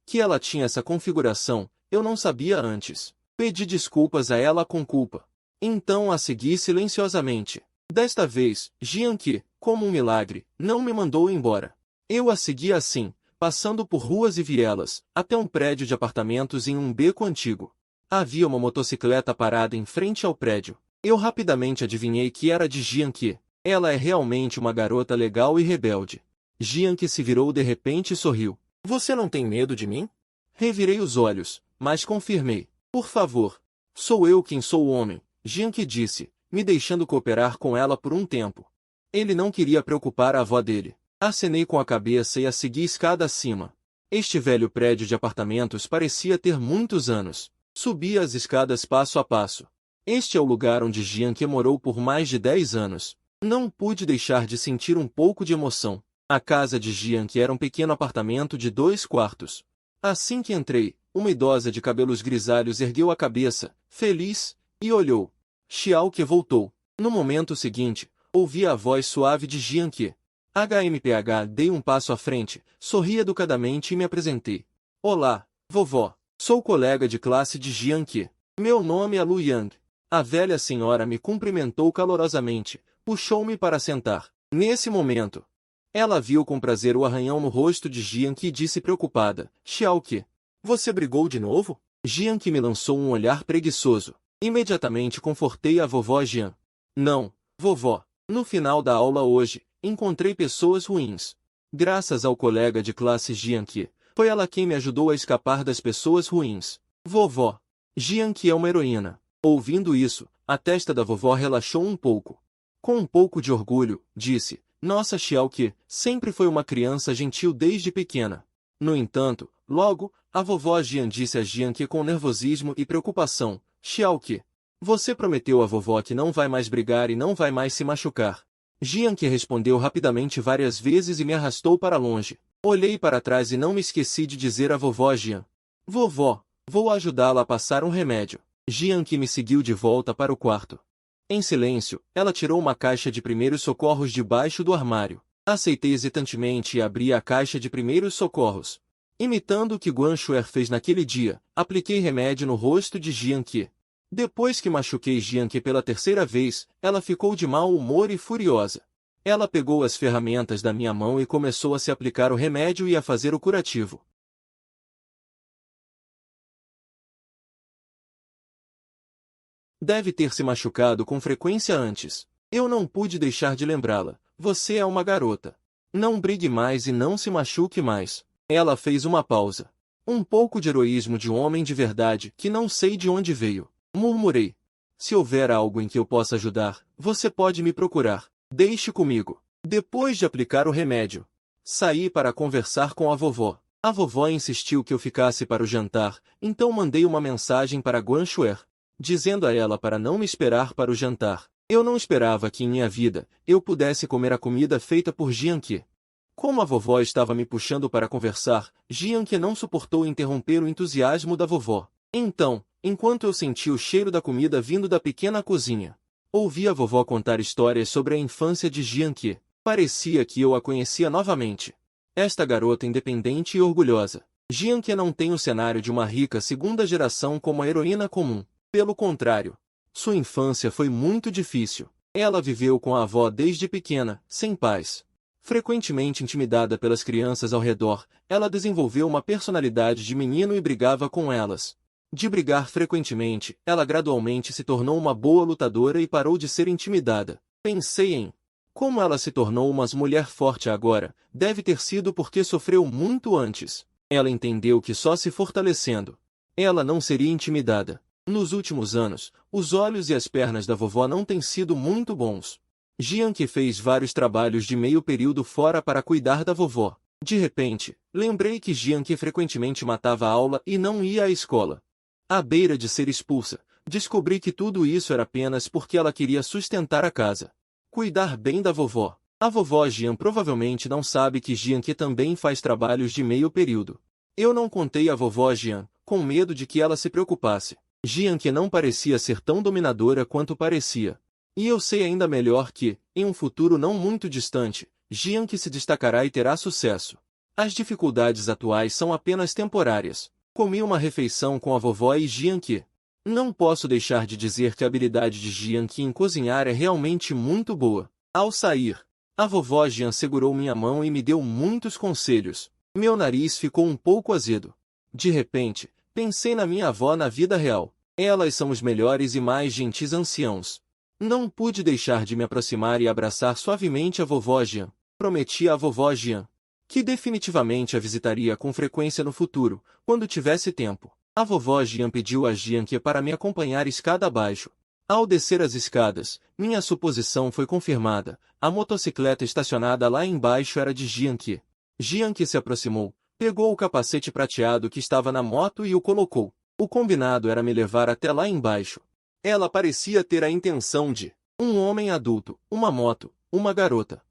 Que ela tinha essa configuração, eu não sabia antes. Pedi desculpas a ela com culpa. Então a segui silenciosamente. Desta vez, Jianqi, como um milagre, não me mandou embora. Eu a segui assim, passando por ruas e vielas, até um prédio de apartamentos em um beco antigo. Havia uma motocicleta parada em frente ao prédio. Eu rapidamente adivinhei que era de Jianqi. Ela é realmente uma garota legal e rebelde. Jianqi se virou de repente e sorriu. Você não tem medo de mim? Revirei os olhos, mas confirmei. Por favor. Sou eu quem sou o homem, Jianqi disse, me deixando cooperar com ela por um tempo. Ele não queria preocupar a avó dele. Acenei com a cabeça e a segui escada acima. Este velho prédio de apartamentos parecia ter muitos anos. Subia as escadas passo a passo. Este é o lugar onde Jianqi morou por mais de 10 anos. Não pude deixar de sentir um pouco de emoção. A casa de Jianqi era um pequeno apartamento de 2 quartos. Assim que entrei, uma idosa de cabelos grisalhos ergueu a cabeça, feliz, e olhou. Xiaoqi voltou. No momento seguinte, ouvi a voz suave de Jianqi. HMPH, dei um passo à frente, sorri educadamente e me apresentei. Olá, vovó. Sou colega de classe de Jianqi. Meu nome é Lu Yang. A velha senhora me cumprimentou calorosamente, puxou-me para sentar. Nesse momento, ela viu com prazer o arranhão no rosto de Jianqi e disse preocupada, Xiaoqi, você brigou de novo? Jianqi me lançou um olhar preguiçoso. Imediatamente confortei a vovó Jian. Não, vovó, no final da aula hoje, encontrei pessoas ruins. Graças ao colega de classe Jianqi, foi ela quem me ajudou a escapar das pessoas ruins. Vovó, Jianqi é uma heroína. Ouvindo isso, a testa da vovó relaxou um pouco. Com um pouco de orgulho, disse, nossa Xiaoqi sempre foi uma criança gentil desde pequena. No entanto, logo, a vovó Jian disse a Jianqi com nervosismo e preocupação, Xiaoqi, você prometeu à vovó que não vai mais brigar e não vai mais se machucar. Jianqi respondeu rapidamente várias vezes e me arrastou para longe. Olhei para trás e não me esqueci de dizer à vovó Jian. Vovó, vou ajudá-la a passar um remédio. Jianqi me seguiu de volta para o quarto. Em silêncio, ela tirou uma caixa de primeiros socorros debaixo do armário. Aceitei hesitantemente e abri a caixa de primeiros socorros. Imitando o que Guan Shuer fez naquele dia, apliquei remédio no rosto de Jianqi. Depois que machuquei Jianqi pela terceira vez, ela ficou de mau humor e furiosa. Ela pegou as ferramentas da minha mão e começou a se aplicar o remédio e a fazer o curativo. Deve ter se machucado com frequência antes. Eu não pude deixar de lembrá-la. Você é uma garota. Não brigue mais e não se machuque mais. Ela fez uma pausa. Um pouco de heroísmo de um homem de verdade que não sei de onde veio. Murmurei. Se houver algo em que eu possa ajudar, você pode me procurar. Deixe comigo. Depois de aplicar o remédio, saí para conversar com a vovó. A vovó insistiu que eu ficasse para o jantar, então mandei uma mensagem para Guanxuer, dizendo a ela para não me esperar para o jantar. Eu não esperava que em minha vida, eu pudesse comer a comida feita por Jianqi. Como a vovó estava me puxando para conversar, Jianqi não suportou interromper o entusiasmo da vovó. Então, enquanto eu sentia o cheiro da comida vindo da pequena cozinha, ouvi a vovó contar histórias sobre a infância de Jianqi. Parecia que eu a conhecia novamente. Esta garota independente e orgulhosa. Jianqi não tem o cenário de uma rica segunda geração como a heroína comum. Pelo contrário, sua infância foi muito difícil. Ela viveu com a avó desde pequena, sem pais. Frequentemente intimidada pelas crianças ao redor, ela desenvolveu uma personalidade de menino e brigava com elas. De brigar frequentemente, ela gradualmente se tornou uma boa lutadora e parou de ser intimidada. Pensei em como ela se tornou uma mulher forte agora, deve ter sido porque sofreu muito antes. Ela entendeu que só se fortalecendo, ela não seria intimidada. Nos últimos anos, os olhos e as pernas da vovó não têm sido muito bons. Jianqi fez vários trabalhos de meio período fora para cuidar da vovó. De repente, lembrei que Jianqi frequentemente matava a aula e não ia à escola. À beira de ser expulsa, descobri que tudo isso era apenas porque ela queria sustentar a casa. Cuidar bem da vovó. A vovó Jian provavelmente não sabe que Jianqi também faz trabalhos de meio período. Eu não contei à vovó Jian, com medo de que ela se preocupasse. Jianqi não parecia ser tão dominadora quanto parecia. E eu sei ainda melhor que, em um futuro não muito distante, Jianqi se destacará e terá sucesso. As dificuldades atuais são apenas temporárias. Comi uma refeição com a vovó e Jianqi. Não posso deixar de dizer que a habilidade de Jianqi em cozinhar é realmente muito boa. Ao sair, a vovó Jian segurou minha mão e me deu muitos conselhos. Meu nariz ficou um pouco azedo. De repente, pensei na minha avó na vida real. Elas são os melhores e mais gentis anciãos. Não pude deixar de me aproximar e abraçar suavemente a vovó Jian. Prometi à vovó Jian que definitivamente a visitaria com frequência no futuro, quando tivesse tempo. A vovó Jian pediu a Jianqi para me acompanhar escada abaixo. Ao descer as escadas, minha suposição foi confirmada. A motocicleta estacionada lá embaixo era de Jianqi. Jianqi se aproximou, pegou o capacete prateado que estava na moto e o colocou. O combinado era me levar até lá embaixo. Ela parecia ter a intenção de um homem adulto, uma moto, uma garota.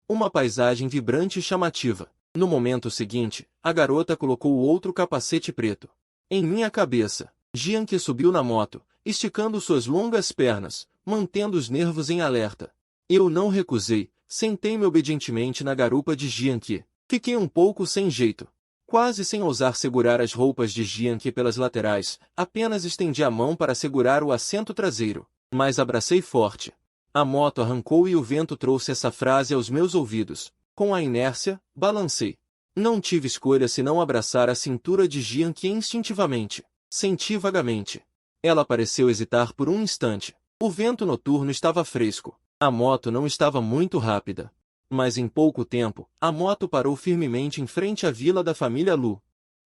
Uma paisagem vibrante e chamativa. No momento seguinte, a garota colocou o outro capacete preto. Em minha cabeça, Jianqi subiu na moto, esticando suas longas pernas, mantendo os nervos em alerta. Eu não recusei, sentei-me obedientemente na garupa de Jianqi. Fiquei um pouco sem jeito. Quase sem ousar segurar as roupas de Jianqi pelas laterais, apenas estendi a mão para segurar o assento traseiro. Mas abracei forte. A moto arrancou e o vento trouxe essa frase aos meus ouvidos. Com a inércia, balancei. Não tive escolha senão abraçar a cintura de Jianqi instintivamente. Senti vagamente. Ela pareceu hesitar por um instante. O vento noturno estava fresco. A moto não estava muito rápida. Mas em pouco tempo, a moto parou firmemente em frente à vila da família Lu.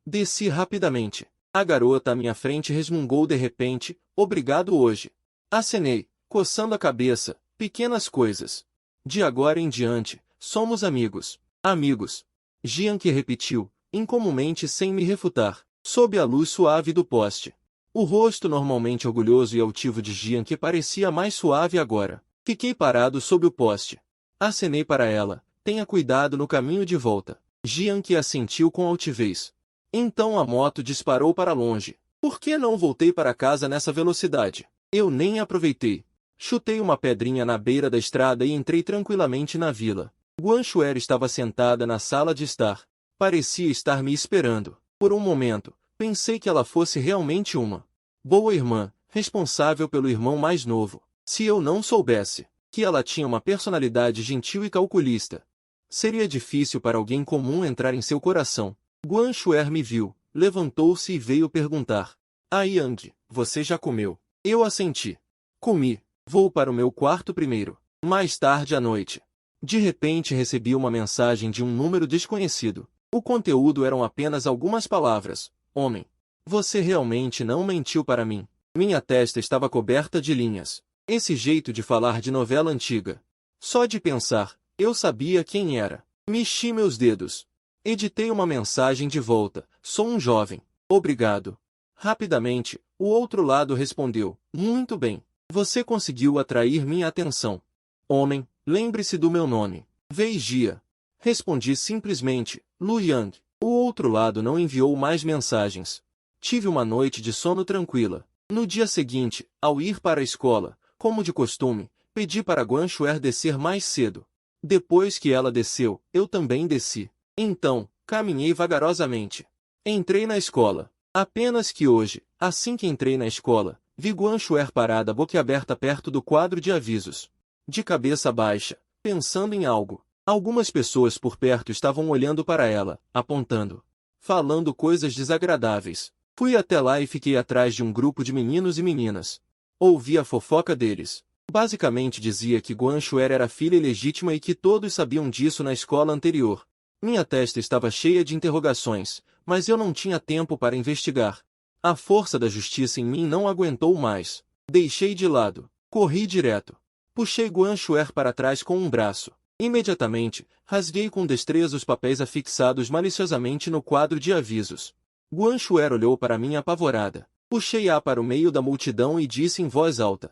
Desci rapidamente. A garota à minha frente resmungou de repente, obrigado hoje. Acenei, coçando a cabeça, pequenas coisas. De agora em diante, somos amigos. Amigos. Jianqi repetiu, incomumente sem me refutar, sob a luz suave do poste. O rosto normalmente orgulhoso e altivo de Jianqi parecia mais suave agora. Fiquei parado sob o poste. Acenei para ela, tenha cuidado no caminho de volta. Jianqi assentiu com altivez. Então a moto disparou para longe. Por que não voltei para casa nessa velocidade? Eu nem aproveitei. Chutei uma pedrinha na beira da estrada e entrei tranquilamente na vila. Guanxuer estava sentada na sala de estar. Parecia estar me esperando. Por um momento, pensei que ela fosse realmente uma boa irmã, responsável pelo irmão mais novo. Se eu não soubesse que ela tinha uma personalidade gentil e calculista, seria difícil para alguém comum entrar em seu coração. Guanxuer me viu, levantou-se e veio perguntar. Ah, Yang, você já comeu? Eu assenti. Comi. Vou para o meu quarto primeiro. Mais tarde à noite. De repente recebi uma mensagem de um número desconhecido. O conteúdo eram apenas algumas palavras. Homem. Você realmente não mentiu para mim. Minha testa estava coberta de linhas. Esse jeito de falar de novela antiga. Só de pensar, Eu sabia quem era. Mexi meus dedos. Editei uma mensagem de volta. Sou um jovem. Obrigado. Rapidamente, o outro lado respondeu. Muito bem. Você conseguiu atrair minha atenção. Homem, lembre-se do meu nome. Wei Jia. Respondi simplesmente. Lu Yang. O outro lado não enviou mais mensagens. Tive uma noite de sono tranquila. No dia seguinte, ao ir para a escola, como de costume, pedi para Guan Xuer descer mais cedo. Depois que ela desceu, eu também desci. Então, caminhei vagarosamente. Entrei na escola. Apenas que hoje, assim que entrei na escola, vi Guan Xuer parada boquiaberta perto do quadro de avisos. De cabeça baixa, pensando em algo. Algumas pessoas por perto estavam olhando para ela, apontando, falando coisas desagradáveis. Fui até lá e fiquei atrás de um grupo de meninos e meninas. Ouvi a fofoca deles. Basicamente dizia que Guan Xuer era filha ilegítima e que todos sabiam disso na escola anterior. Minha testa estava cheia de interrogações, mas eu não tinha tempo para investigar. A força da justiça em mim não aguentou mais. Deixei de lado. Corri direto. Puxei Guan Xuer para trás com um braço. Imediatamente, rasguei com destreza os papéis afixados maliciosamente no quadro de avisos. Guan Xuer olhou para mim apavorada. Puxei-a para o meio da multidão e disse em voz alta.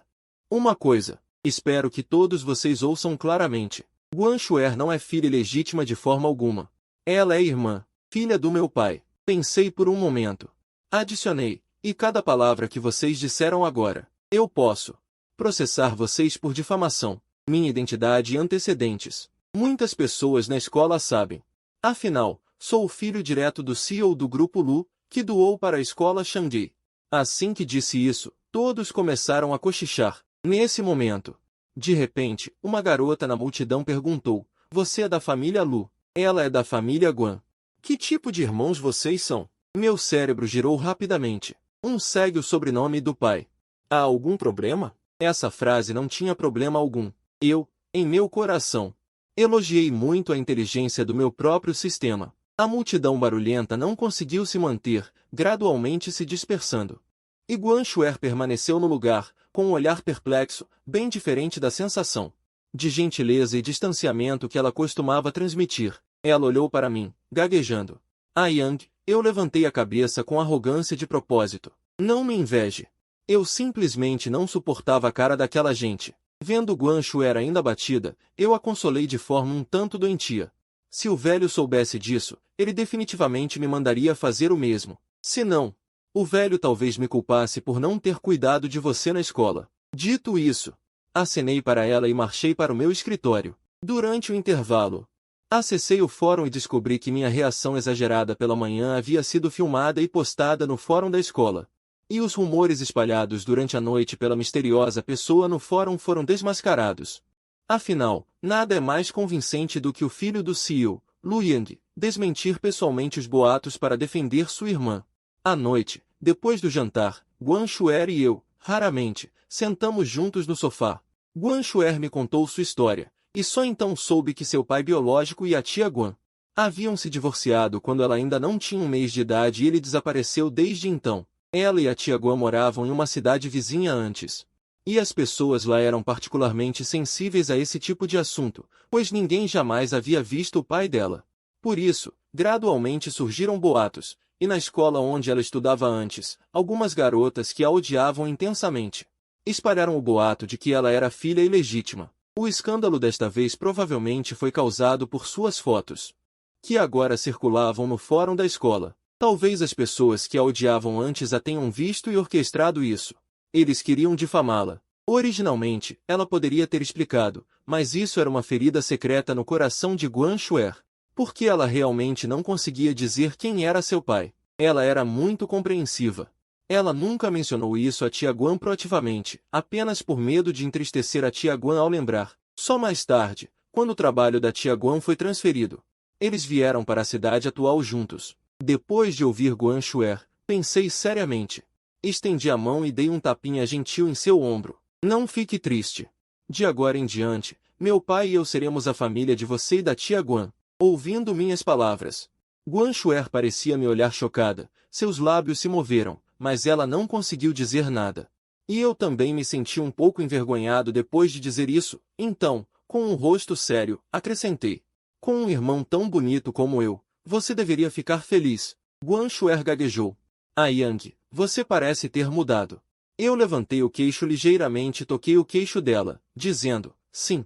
Uma coisa. Espero que todos vocês ouçam claramente. Guan Xuer não é filha ilegítima de forma alguma. Ela é irmã, filha do meu pai. Pensei por um momento. Adicionei. E cada palavra que vocês disseram agora, eu posso processar vocês por difamação. Minha identidade e antecedentes. Muitas pessoas na escola sabem. Afinal, sou o filho direto do CEO do Grupo Lu, que doou para a escola Shangji. Assim que disse isso, todos começaram a cochichar. Nesse momento, de repente, uma garota na multidão perguntou, você é da família Lu? Ela é da família Guan. Que tipo de irmãos vocês são? Meu cérebro girou rapidamente. Um segue o sobrenome do pai. Há algum problema? Essa frase não tinha problema algum. Eu, em meu coração, elogiei muito a inteligência do meu próprio sistema. A multidão barulhenta não conseguiu se manter, gradualmente se dispersando. E Guan Xuer permaneceu no lugar, com um olhar perplexo, bem diferente da sensação de gentileza e distanciamento que ela costumava transmitir. Ela olhou para mim, gaguejando. Yang, eu levantei a cabeça com arrogância de propósito. Não me inveje. Eu simplesmente não suportava a cara daquela gente. Vendo Guan Xuer ainda abatida, eu a consolei de forma um tanto doentia. Se o velho soubesse disso, ele definitivamente me mandaria fazer o mesmo. Se não, o velho talvez me culpasse por não ter cuidado de você na escola. Dito isso, acenei para ela e marchei para o meu escritório. Durante o intervalo, acessei o fórum e descobri que minha reação exagerada pela manhã havia sido filmada e postada no fórum da escola. E os rumores espalhados durante a noite pela misteriosa pessoa no fórum foram desmascarados. Afinal, nada é mais convincente do que o filho do CEO, Lu Yang, desmentir pessoalmente os boatos para defender sua irmã. À noite, depois do jantar, Guan Xuer e eu, raramente, sentamos juntos no sofá. Guan Xuer me contou sua história, e só então soube que seu pai biológico e a tia Guan haviam se divorciado quando ela ainda não tinha um mês de idade e ele desapareceu desde então. Ela e a tia Guan moravam em uma cidade vizinha antes. E as pessoas lá eram particularmente sensíveis a esse tipo de assunto, pois ninguém jamais havia visto o pai dela. Por isso, gradualmente surgiram boatos, e na escola onde ela estudava antes, algumas garotas que a odiavam intensamente espalharam o boato de que ela era filha ilegítima. O escândalo desta vez provavelmente foi causado por suas fotos, que agora circulavam no fórum da escola. Talvez as pessoas que a odiavam antes a tenham visto e orquestrado isso. Eles queriam difamá-la. Originalmente, ela poderia ter explicado, mas isso era uma ferida secreta no coração de Guan Xuer, porque ela realmente não conseguia dizer quem era seu pai. Ela era muito compreensiva. Ela nunca mencionou isso a tia Guan proativamente, apenas por medo de entristecer a tia Guan ao lembrar. Só mais tarde, quando o trabalho da tia Guan foi transferido, eles vieram para a cidade atual juntos. Depois de ouvir Guan Xuer, pensei seriamente. Estendi a mão e dei um tapinha gentil em seu ombro. Não fique triste. De agora em diante, meu pai e eu seremos a família de você e da tia Guan. Ouvindo minhas palavras, Guan Xuer parecia me olhar chocada. Seus lábios se moveram, mas ela não conseguiu dizer nada. E eu também me senti um pouco envergonhado depois de dizer isso. Então, Com um rosto sério, acrescentei. Com um irmão tão bonito como eu, você deveria ficar feliz. Guan Shuer gaguejou. Ah, Yang, você parece ter mudado. Eu levantei o queixo ligeiramente e toquei o queixo dela, dizendo, sim.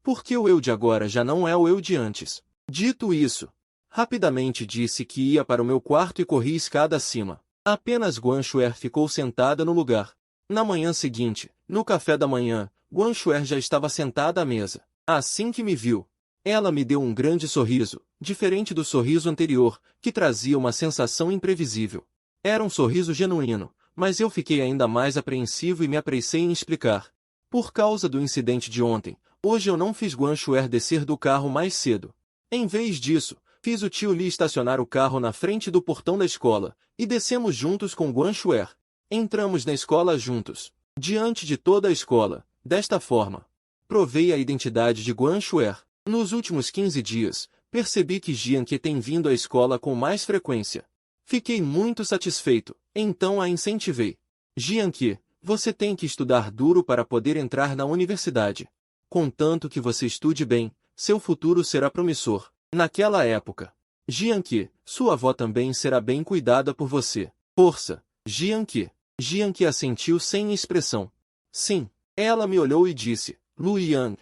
Porque o eu de agora já não é o eu de antes. Dito isso, rapidamente disse que ia para o meu quarto e corri escada acima. Apenas Guan Shuer ficou sentada no lugar. Na manhã seguinte, no café da manhã, Guan Shuer já estava sentada à mesa. Assim que me viu, ela me deu um grande sorriso, diferente do sorriso anterior, que trazia uma sensação imprevisível. Era um sorriso genuíno, mas eu fiquei ainda mais apreensivo e me apressei em explicar. Por causa do incidente de ontem, hoje eu não fiz Guan Shuer descer do carro mais cedo. Em vez disso, fiz o tio Li estacionar o carro na frente do portão da escola, e descemos juntos com Guan Shuer. Entramos na escola juntos, diante de toda a escola, desta forma. Provei a identidade de Guan Shuer. Nos últimos 15 dias, percebi que Jianke tem vindo à escola com mais frequência. Fiquei muito satisfeito, então a incentivei. Jianke, você tem que estudar duro para poder entrar na universidade. Contanto que você estude bem, seu futuro será promissor. Naquela época, Jianke, sua avó também será bem cuidada por você. Força, Jianke. Jianke assentiu sem expressão. Sim, ela me olhou e disse, Lu Yang,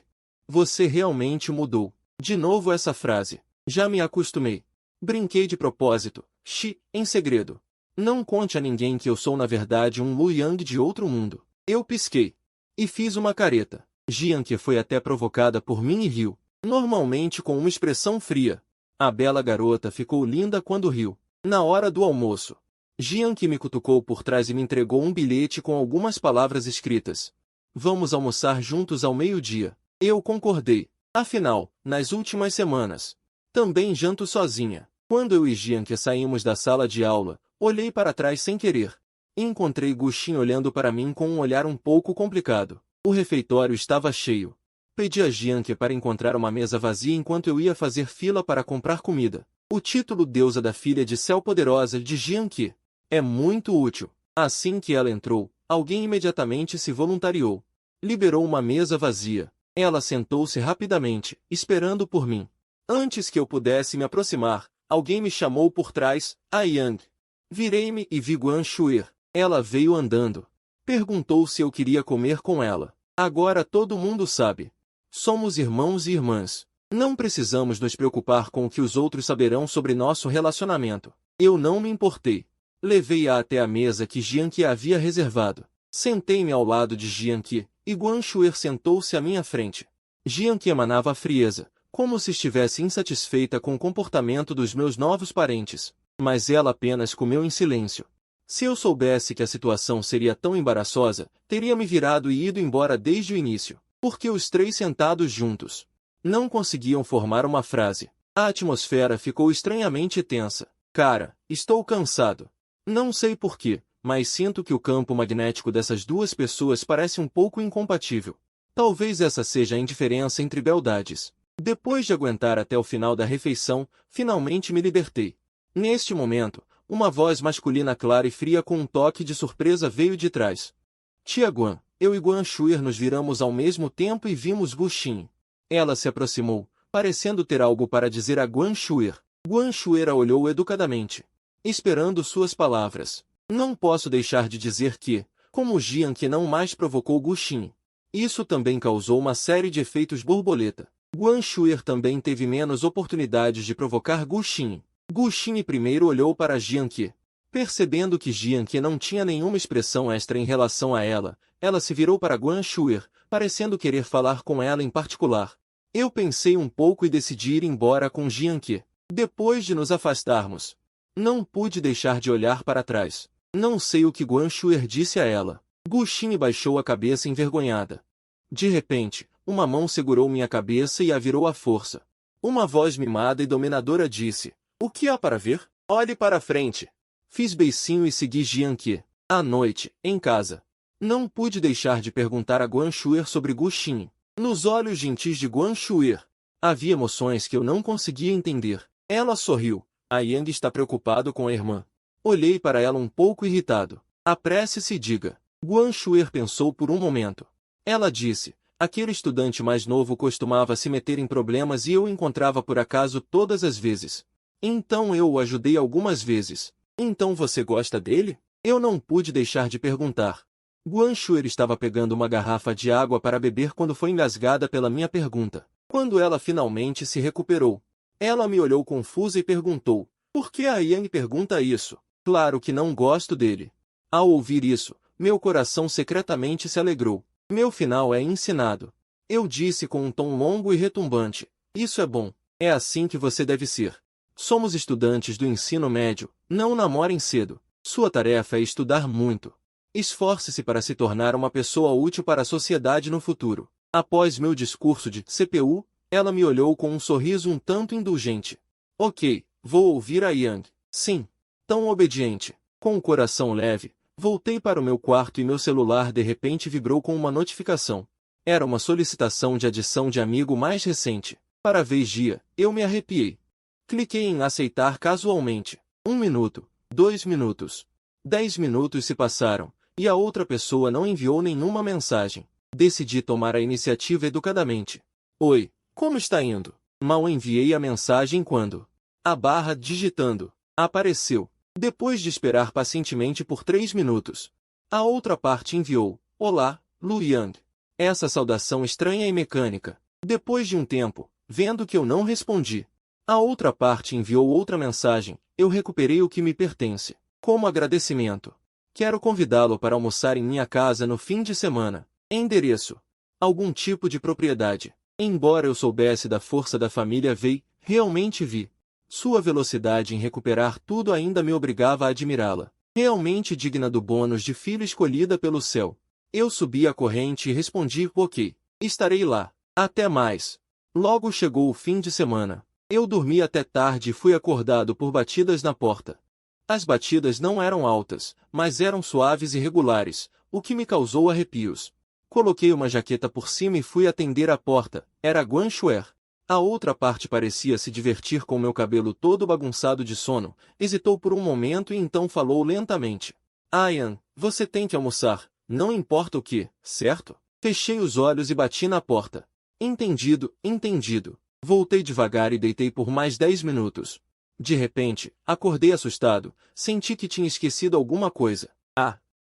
você realmente mudou. De novo essa frase. Já me acostumei. Brinquei de propósito. Em segredo. Não conte a ninguém que eu sou na verdade um Lu Yang de outro mundo. Eu pisquei. E fiz uma careta. Jianke foi até provocada por mim e riu. Normalmente com uma expressão fria. A bela garota ficou linda quando riu. Na hora do almoço, Jianke me cutucou por trás e me entregou um bilhete com algumas palavras escritas. Vamos almoçar juntos ao meio-dia. Eu concordei. Afinal, nas últimas semanas, também janto sozinha. Quando eu e Jianke saímos da sala de aula, olhei para trás sem querer. Encontrei Guxin olhando para mim com um olhar um pouco complicado. O refeitório estava cheio. Pedi a Jianke para encontrar uma mesa vazia enquanto eu ia fazer fila para comprar comida. O título Deusa da Filha de Céu Poderosa de Jianke é muito útil. Assim que ela entrou, alguém imediatamente se voluntariou. Liberou uma mesa vazia. Ela sentou-se rapidamente, esperando por mim. Antes que eu pudesse me aproximar, alguém me chamou por trás, a Yang. Virei-me e vi Guan Shuer. Ela veio andando. Perguntou se eu queria comer com ela. Agora todo mundo sabe. Somos irmãos e irmãs. Não precisamos nos preocupar com o que os outros saberão sobre nosso relacionamento. Eu não me importei. Levei-a até a mesa que Jianke havia reservado. Sentei-me ao lado de Jianke, e Guan Shuer sentou-se à minha frente. Jianke emanava frieza, como se estivesse insatisfeita com o comportamento dos meus novos parentes. Mas ela apenas comeu em silêncio. Se eu soubesse que a situação seria tão embaraçosa, teria me virado e ido embora desde o início. Porque os três sentados juntos não conseguiam formar uma frase. A atmosfera ficou estranhamente tensa. Cara, estou cansado. Não sei porquê, mas sinto que o campo magnético dessas duas pessoas parece um pouco incompatível. Talvez essa seja a indiferença entre beldades. Depois de aguentar até o final da refeição, finalmente me libertei. Neste momento, uma voz masculina clara e fria com um toque de surpresa veio de trás. Tia Guan, eu e Guan Shuer nos viramos ao mesmo tempo e vimos Guxin. Ela se aproximou, parecendo ter algo para dizer a Guan Shuer. Guan Shuer a olhou educadamente, esperando suas palavras. Não posso deixar de dizer que, como Jianke não mais provocou Guxin, isso também causou uma série de efeitos borboleta. Guan Shuer também teve menos oportunidades de provocar Guxin. Guxin primeiro olhou para Jianke. Percebendo que Jianke não tinha nenhuma expressão extra em relação a ela, ela se virou para Guan Shuer, parecendo querer falar com ela em particular. Eu pensei um pouco e decidi ir embora com Jianke. Depois de nos afastarmos, não pude deixar de olhar para trás. Não sei o que Guan Shuer disse a ela. Guxin baixou a cabeça envergonhada. De repente, uma mão segurou minha cabeça e a virou à força. Uma voz mimada e dominadora disse, o que há para ver? Olhe para a frente. Fiz beicinho e segui Jianke. À noite, em casa, não pude deixar de perguntar a Guan Shuer sobre Guxin. Nos olhos gentis de Guan Shuer, havia emoções que eu não conseguia entender. Ela sorriu. A Yang está preocupado com a irmã. Olhei para ela um pouco irritado. Apresse-se e diga. Guan Shuer pensou por um momento. Ela disse, Aquele estudante mais novo costumava se meter em problemas e eu o encontrava por acaso todas as vezes. Então eu o ajudei algumas vezes. Então você gosta dele? Eu não pude deixar de perguntar. Guan Shuer estava pegando uma garrafa de água para beber quando foi engasgada pela minha pergunta. Quando ela finalmente se recuperou, ela me olhou confusa e perguntou: por que a Yang pergunta isso? Claro que não gosto dele. Ao ouvir isso, meu coração secretamente se alegrou. Meu final é ensinado. Eu disse com um tom longo e retumbante: isso é bom. É assim que você deve ser. Somos estudantes do ensino médio, não namorem cedo. Sua tarefa é estudar muito. Esforce-se para se tornar uma pessoa útil para a sociedade no futuro. Após meu discurso de CPU, ela me olhou com um sorriso um tanto indulgente. Ok, vou ouvir a Yang. Sim. Tão obediente. Com o coração leve, voltei para o meu quarto e meu celular de repente vibrou com uma notificação. Era uma solicitação de adição de amigo mais recente. Para a vez dia, eu me arrepiei. Cliquei em aceitar casualmente. 1 minuto, 2 minutos. 10 minutos se passaram, e a outra pessoa não enviou nenhuma mensagem. Decidi tomar a iniciativa educadamente. Oi, como está indo? Mal enviei a mensagem quando a barra digitando apareceu. Depois de esperar pacientemente por 3 minutos, a outra parte enviou: olá, Lu Yang. Essa saudação estranha e mecânica. Depois de um tempo, vendo que eu não respondi, a outra parte enviou outra mensagem: eu recuperei o que me pertence. Como agradecimento, quero convidá-lo para almoçar em minha casa no fim de semana. Endereço: algum tipo de propriedade. Embora eu soubesse da força da família Wei, realmente vi. Sua velocidade em recuperar tudo ainda me obrigava a admirá-la. Realmente digna do bônus de filho escolhida pelo céu. Eu subi a corrente e respondi: ok, estarei lá. Até mais. Logo chegou o fim de semana. Eu dormi até tarde e fui acordado por batidas na porta. As batidas não eram altas, mas eram suaves e regulares, o que me causou arrepios. Coloquei uma jaqueta por cima e fui atender a porta. Era Guan Shuer. A outra parte parecia se divertir com meu cabelo todo bagunçado de sono, hesitou por um momento e então falou lentamente. Yan, você tem que almoçar, não importa o que, certo? Fechei os olhos e bati na porta. Entendido, entendido. Voltei devagar e deitei por mais 10 minutos. De repente, acordei assustado, senti que tinha esquecido alguma coisa.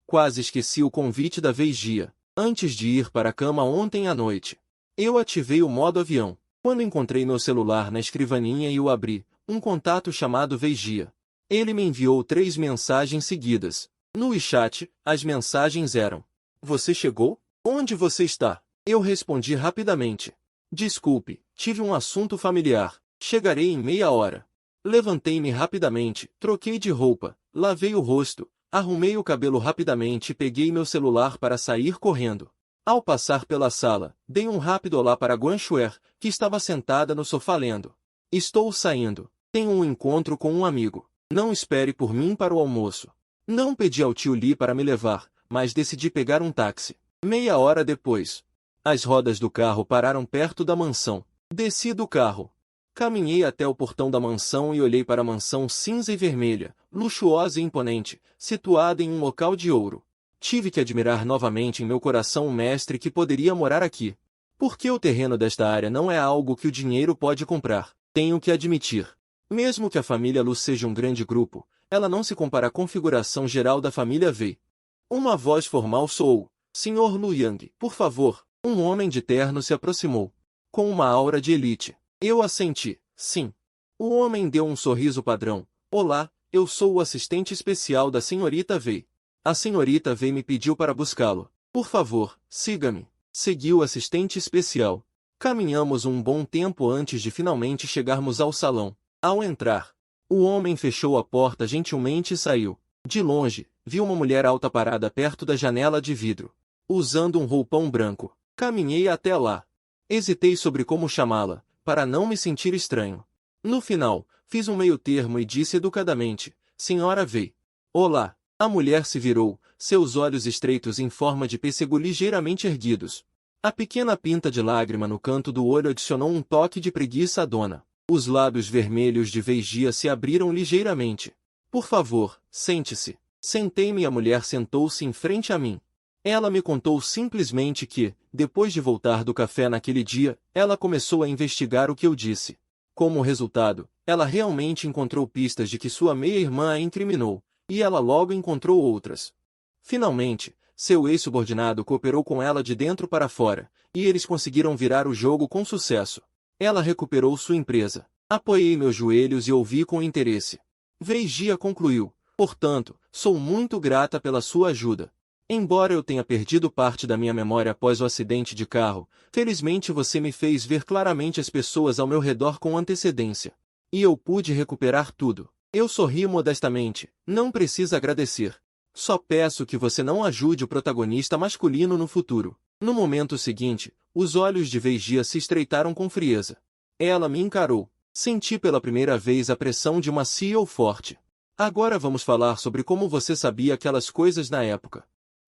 Quase esqueci o convite da vigia. Antes de ir para a cama ontem à noite, eu ativei o modo avião. Quando encontrei meu celular na escrivaninha e o abri, um contato chamado Vigia. Ele me enviou 3 mensagens seguidas. No WeChat, as mensagens eram: você chegou? Onde você está? Eu respondi rapidamente: desculpe, tive um assunto familiar. Chegarei em meia hora. Levantei-me rapidamente, troquei de roupa, lavei o rosto, arrumei o cabelo rapidamente e peguei meu celular para sair correndo. Ao passar pela sala, dei um rápido olá para Guan Shuer, que estava sentada no sofá lendo. Estou saindo. Tenho um encontro com um amigo. Não espere por mim para o almoço. Não pedi ao tio Li para me levar, mas decidi pegar um táxi. Meia hora depois, as rodas do carro pararam perto da mansão. Desci do carro. Caminhei até o portão da mansão e olhei para a mansão cinza e vermelha, luxuosa e imponente, situada em um local de ouro. Tive que admirar novamente em meu coração o mestre que poderia morar aqui. Porque o terreno desta área não é algo que o dinheiro pode comprar, tenho que admitir. Mesmo que a família Lu seja um grande grupo, ela não se compara à configuração geral da família Wei. Uma voz formal soou: Sr. Lu Yang, por favor. Um homem de terno se aproximou. Com uma aura de elite. Eu assenti, sim. O homem deu um sorriso padrão. Olá, eu sou o assistente especial da senhorita Wei. A senhorita Wei me pediu para buscá-lo. Por favor, siga-me. Seguiu o assistente especial. Caminhamos um bom tempo antes de finalmente chegarmos ao salão. Ao entrar, o homem fechou a porta gentilmente e saiu. De longe, vi uma mulher alta parada perto da janela de vidro, usando um roupão branco. Caminhei até lá. Hesitei sobre como chamá-la, para não me sentir estranho. No final, fiz um meio termo e disse educadamente: Senhora Wei. Olá. A mulher se virou, seus olhos estreitos em forma de pêssego ligeiramente erguidos. A pequena pinta de lágrima no canto do olho adicionou um toque de preguiça à dona. Os lábios vermelhos de Vigia se abriram ligeiramente. Por favor, sente-se. Sentei-me e a mulher sentou-se em frente a mim. Ela me contou simplesmente que, depois de voltar do café naquele dia, ela começou a investigar o que eu disse. Como resultado, ela realmente encontrou pistas de que sua meia-irmã a incriminou, e ela logo encontrou outras. Finalmente, seu ex-subordinado cooperou com ela de dentro para fora, e eles conseguiram virar o jogo com sucesso. Ela recuperou sua empresa. Apoiei meus joelhos e ouvi com interesse. Veigia concluiu: portanto, sou muito grata pela sua ajuda. Embora eu tenha perdido parte da minha memória após o acidente de carro, felizmente você me fez ver claramente as pessoas ao meu redor com antecedência. E eu pude recuperar tudo. Eu sorri modestamente. Não precisa agradecer. Só peço que você não ajude o protagonista masculino no futuro. No momento seguinte, os olhos de Veigia se estreitaram com frieza. Ela me encarou. Senti pela primeira vez a pressão de uma CEO forte. Agora vamos falar sobre como você sabia aquelas coisas na época.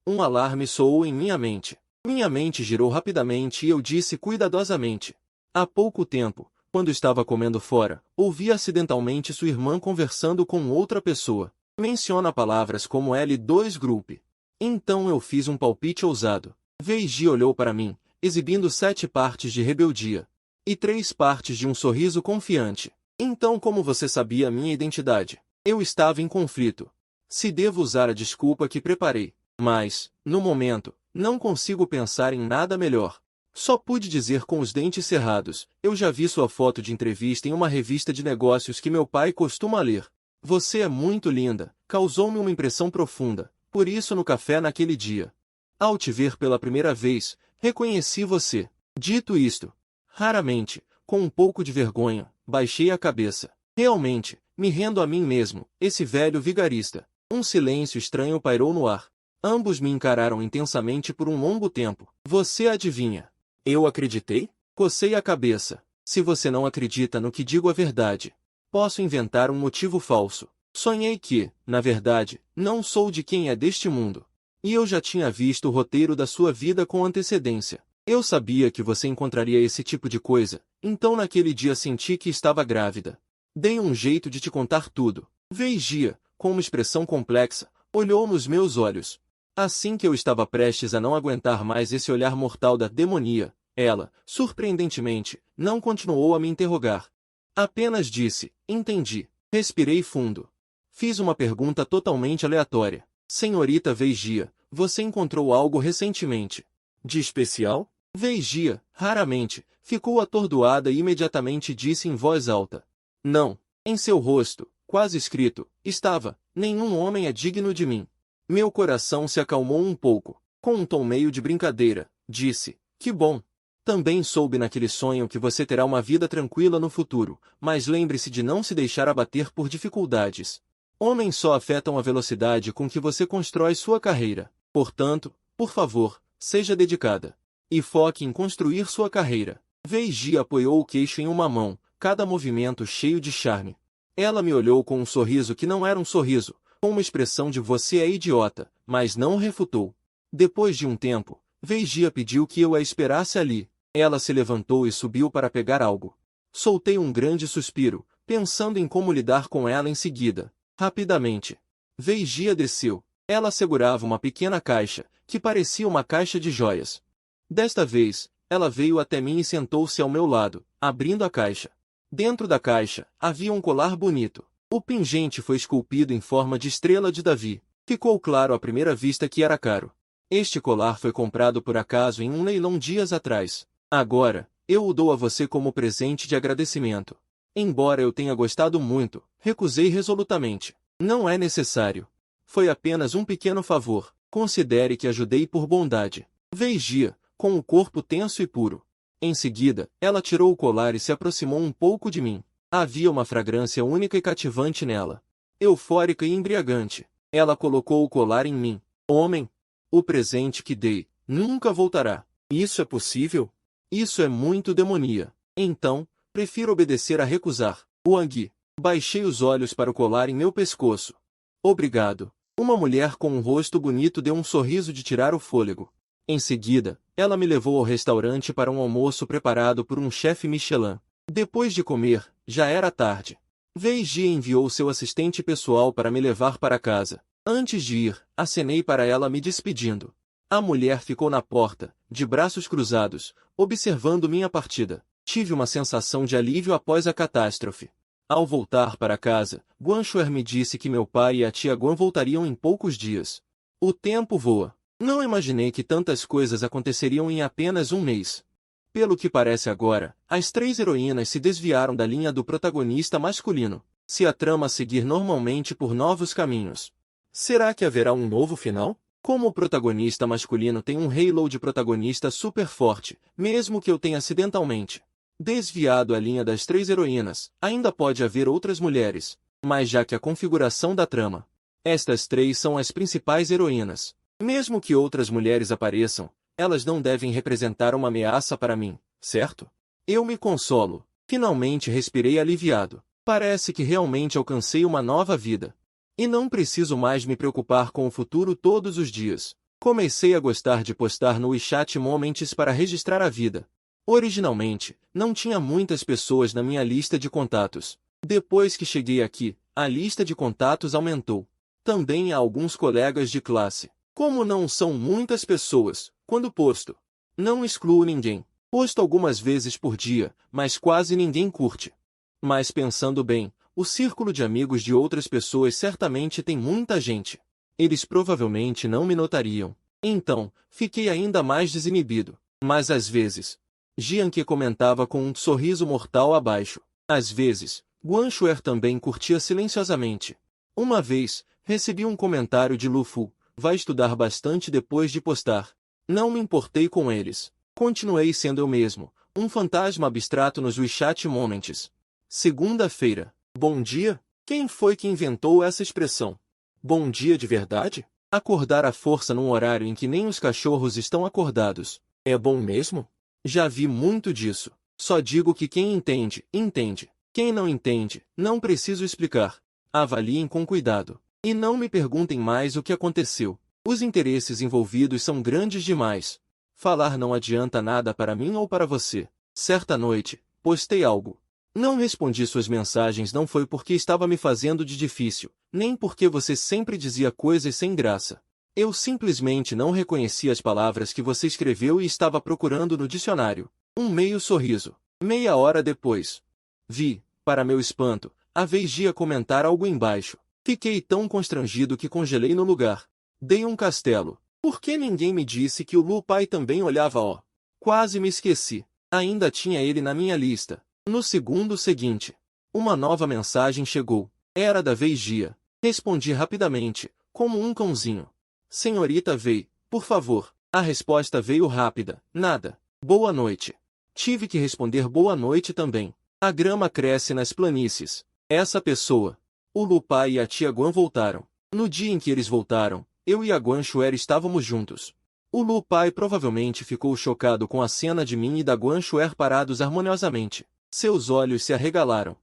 Um alarme soou em minha mente. Minha mente girou rapidamente e eu disse cuidadosamente. Há pouco tempo, quando estava comendo fora, ouvi acidentalmente sua irmã conversando com outra pessoa. Menciona palavras como L2 Group. Então eu fiz um palpite ousado. Veigi olhou para mim, exibindo 7 partes de rebeldia. E 3 partes de um sorriso confiante. Então como você sabia a minha identidade? Eu estava em conflito. Se devo usar a desculpa que preparei. Mas, no momento, não consigo pensar em nada melhor. Só pude dizer com os dentes cerrados: eu já vi sua foto de entrevista em uma revista de negócios que meu pai costuma ler. Você é muito linda, causou-me uma impressão profunda, por isso no café naquele dia. Ao te ver pela primeira vez, reconheci você. Dito isto, raramente, com um pouco de vergonha, baixei a cabeça. Realmente, me rendo a mim mesmo, esse velho vigarista. Um silêncio estranho pairou no ar. Ambos me encararam intensamente por um longo tempo. Você adivinha? Eu acreditei? Cocei a cabeça. Se você não acredita no que digo a verdade, posso inventar um motivo falso. Sonhei que, na verdade, não sou de quem é deste mundo. E eu já tinha visto o roteiro da sua vida com antecedência. Eu sabia que você encontraria esse tipo de coisa, então naquele dia senti que estava grávida. Dei um jeito de te contar tudo. Veigia, com uma expressão complexa, olhou nos meus olhos. Assim que eu estava prestes a não aguentar mais esse olhar mortal da demonia, ela, surpreendentemente, não continuou a me interrogar. Apenas disse: entendi. Respirei fundo. Fiz uma pergunta totalmente aleatória. Senhorita Veigia, você encontrou algo recentemente de especial? Veigia, raramente, ficou atordoada e imediatamente disse em voz alta: não. Em seu rosto, quase escrito, estava: nenhum homem é digno de mim. Meu coração se acalmou um pouco. Com um tom meio de brincadeira, disse: que bom. Também soube naquele sonho que você terá uma vida tranquila no futuro, mas lembre-se de não se deixar abater por dificuldades. Homens só afetam a velocidade com que você constrói sua carreira. Portanto, por favor, seja dedicada. E foque em construir sua carreira. Veigia apoiou o queixo em uma mão, cada movimento cheio de charme. Ela me olhou com um sorriso que não era um sorriso, com uma expressão de você é idiota, mas não o refutou. Depois de um tempo, Veigia pediu que eu a esperasse ali. Ela se levantou e subiu para pegar algo. Soltei um grande suspiro, pensando em como lidar com ela em seguida. Rapidamente, Veigia desceu. Ela segurava uma pequena caixa, que parecia uma caixa de joias. Desta vez, ela veio até mim e sentou-se ao meu lado, abrindo a caixa. Dentro da caixa, havia um colar bonito. O pingente foi esculpido em forma de estrela de Davi. Ficou claro à primeira vista que era caro. Este colar foi comprado por acaso em um leilão dias atrás. Agora, eu o dou a você como presente de agradecimento. Embora eu tenha gostado muito, recusei resolutamente. Não é necessário. Foi apenas um pequeno favor. Considere que ajudei por bondade. Veigia, com o corpo tenso e puro. Em seguida, ela tirou o colar e se aproximou um pouco de mim. Havia uma fragrância única e cativante nela. Eufórica e embriagante. Ela colocou o colar em mim. Homem, o presente que dei nunca voltará. Isso é possível? Isso é muito demonia. Então, prefiro obedecer a recusar. Wang. Baixei os olhos para o colar em meu pescoço. Obrigado. Uma mulher com um rosto bonito deu um sorriso de tirar o fôlego. Em seguida, ela me levou ao restaurante para um almoço preparado por um chefe Michelin. Depois de comer, já era tarde. Veigia enviou seu assistente pessoal para me levar para casa. Antes de ir, acenei para ela me despedindo. A mulher ficou na porta, de braços cruzados, observando minha partida. Tive uma sensação de alívio após a catástrofe. Ao voltar para casa, Guanxuer me disse que meu pai e a tia Guan voltariam em poucos dias. O tempo voa. Não imaginei que tantas coisas aconteceriam em apenas um mês. Pelo que parece agora, as três heroínas se desviaram da linha do protagonista masculino. Se a trama seguir normalmente por novos caminhos, será que haverá um novo final? Como o protagonista masculino tem um halo de protagonista super forte, mesmo que eu tenha acidentalmente desviado a linha das três heroínas, ainda pode haver outras mulheres, mas já que a configuração da trama, estas três são as principais heroínas. Mesmo que outras mulheres apareçam, elas não devem representar uma ameaça para mim, certo? Eu me consolo. Finalmente respirei aliviado. Parece que realmente alcancei uma nova vida. E não preciso mais me preocupar com o futuro todos os dias. Comecei a gostar de postar no WeChat Moments para registrar a vida. Originalmente, não tinha muitas pessoas na minha lista de contatos. Depois que cheguei aqui, a lista de contatos aumentou. Também há alguns colegas de classe. Como não são muitas pessoas, quando posto, não excluo ninguém. Posto algumas vezes por dia, mas quase ninguém curte. Mas pensando bem, o círculo de amigos de outras pessoas certamente tem muita gente. Eles provavelmente não me notariam. Então, fiquei ainda mais desinibido. Mas às vezes, Jianke comentava com um sorriso mortal abaixo. Às vezes, Guanxuer também curtia silenciosamente. Uma vez, recebi um comentário de Lufu: vai estudar bastante depois de postar. Não me importei com eles. Continuei sendo eu mesmo, um fantasma abstrato nos WeChat Moments. Segunda-feira. Bom dia? Quem foi que inventou essa expressão? Bom dia de verdade? Acordar à força num horário em que nem os cachorros estão acordados. É bom mesmo? Já vi muito disso. Só digo que quem entende, entende. Quem não entende, não preciso explicar. Avaliem com cuidado. E não me perguntem mais o que aconteceu. Os interesses envolvidos são grandes demais. Falar não adianta nada para mim ou para você. Certa noite, postei algo. Não respondi suas mensagens não foi porque estava me fazendo de difícil, nem porque você sempre dizia coisas sem graça. Eu simplesmente não reconheci as palavras que você escreveu e estava procurando no dicionário. Um meio sorriso. Meia hora depois, vi, para meu espanto, a Veigia comentar algo embaixo. Fiquei tão constrangido que congelei no lugar. Dei um castelo. Por que ninguém me disse que o Lu Pai também olhava ó? Quase me esqueci. Ainda tinha ele na minha lista. No segundo seguinte, uma nova mensagem chegou. Era da Veigia. Respondi rapidamente, como um cãozinho. Senhorita Vei, por favor. A resposta veio rápida. Nada. Boa noite. Tive que responder boa noite também. A grama cresce nas planícies. Essa pessoa. O Lu Pai e a tia Guan voltaram. No dia em que eles voltaram, eu e a Guanxuer estávamos juntos. O Lu Pai provavelmente ficou chocado com a cena de mim e da Guanxuer parados harmoniosamente. Seus olhos se arregalaram.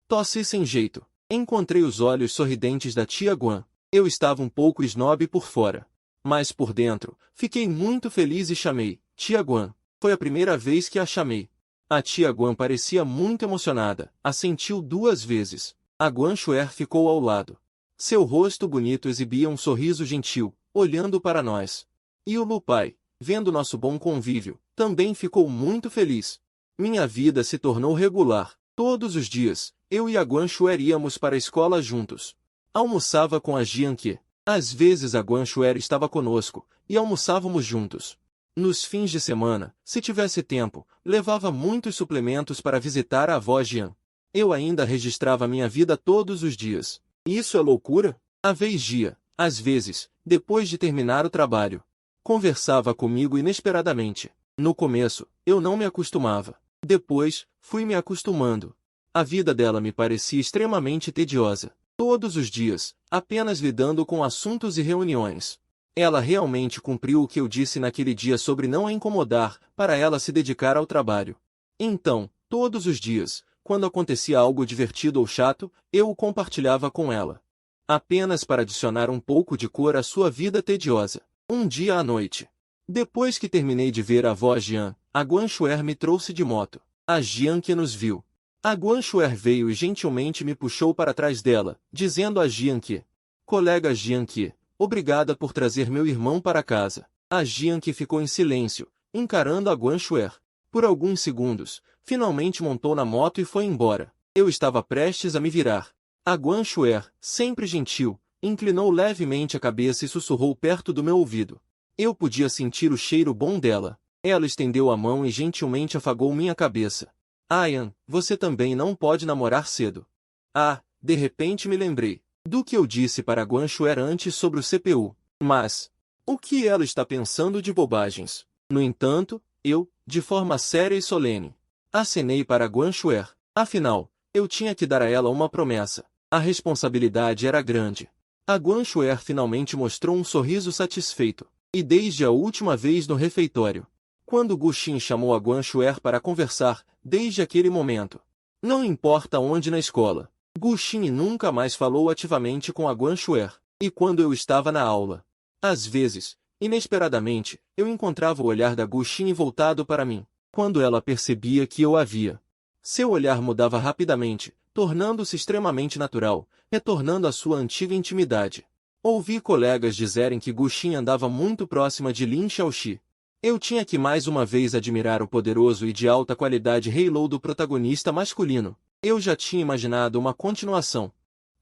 Tossi sem jeito. Encontrei os olhos sorridentes da tia Guan. Eu estava um pouco snob por fora. Mas por dentro, fiquei muito feliz e chamei, tia Guan. Foi a primeira vez que a chamei. A tia Guan parecia muito emocionada, assentiu 2 vezes. A Guanxuer ficou ao lado. Seu rosto bonito exibia um sorriso gentil, olhando para nós. E o Lu Pai, vendo nosso bom convívio, também ficou muito feliz. Minha vida se tornou regular. Todos os dias, eu e a Guanxuer íamos para a escola juntos. Almoçava com a Jianke. Às vezes a Guanxuer estava conosco, e almoçávamos juntos. Nos fins de semana, se tivesse tempo, levava muitos suplementos para visitar a avó Jian. Eu ainda registrava minha vida todos os dias. Isso é loucura? A Veigia, às vezes, depois de terminar o trabalho, conversava comigo inesperadamente. No começo, eu não me acostumava. Depois, fui me acostumando. A vida dela me parecia extremamente tediosa. Todos os dias, apenas lidando com assuntos e reuniões. Ela realmente cumpriu o que eu disse naquele dia sobre não a incomodar, para ela se dedicar ao trabalho. Então, todos os dias, quando acontecia algo divertido ou chato, eu o compartilhava com ela. Apenas para adicionar um pouco de cor à sua vida tediosa. Um dia à noite. Depois que terminei de ver a avó Jian, a Guanxuer me trouxe de moto. A Jianke nos viu. A Guanxuer veio e gentilmente me puxou para trás dela, dizendo a Jianke: colega Jianke, obrigada por trazer meu irmão para casa. A Jianqi ficou em silêncio, encarando a Guan Xuer. Por alguns segundos, finalmente montou na moto e foi embora. Eu estava prestes a me virar. A Guan Xuer, sempre gentil, inclinou levemente a cabeça e sussurrou perto do meu ouvido. Eu podia sentir o cheiro bom dela. Ela estendeu a mão e gentilmente afagou minha cabeça. Ayan, você também não pode namorar cedo. Ah, de repente me lembrei do que eu disse para Guan Xuer antes sobre o CPU. Mas, o que ela está pensando de bobagens? No entanto, eu, de forma séria e solene, acenei para Guan Xuer. Afinal, eu tinha que dar a ela uma promessa. A responsabilidade era grande. A Guan Xuer finalmente mostrou um sorriso satisfeito. E desde a última vez no refeitório, quando Gu Xin chamou a Guan Xuer para conversar, desde aquele momento, não importa onde na escola, Gu Xin nunca mais falou ativamente com a Guan Xuer. E quando eu estava na aula, às vezes, inesperadamente, eu encontrava o olhar da Gu Xin voltado para mim. Quando ela percebia que eu a via, seu olhar mudava rapidamente, tornando-se extremamente natural, retornando à sua antiga intimidade. Ouvi colegas dizerem que Gu Xin andava muito próxima de Lin Xiaoxi. Eu tinha que mais uma vez admirar o poderoso e de alta qualidade halo do protagonista masculino. Eu já tinha imaginado uma continuação.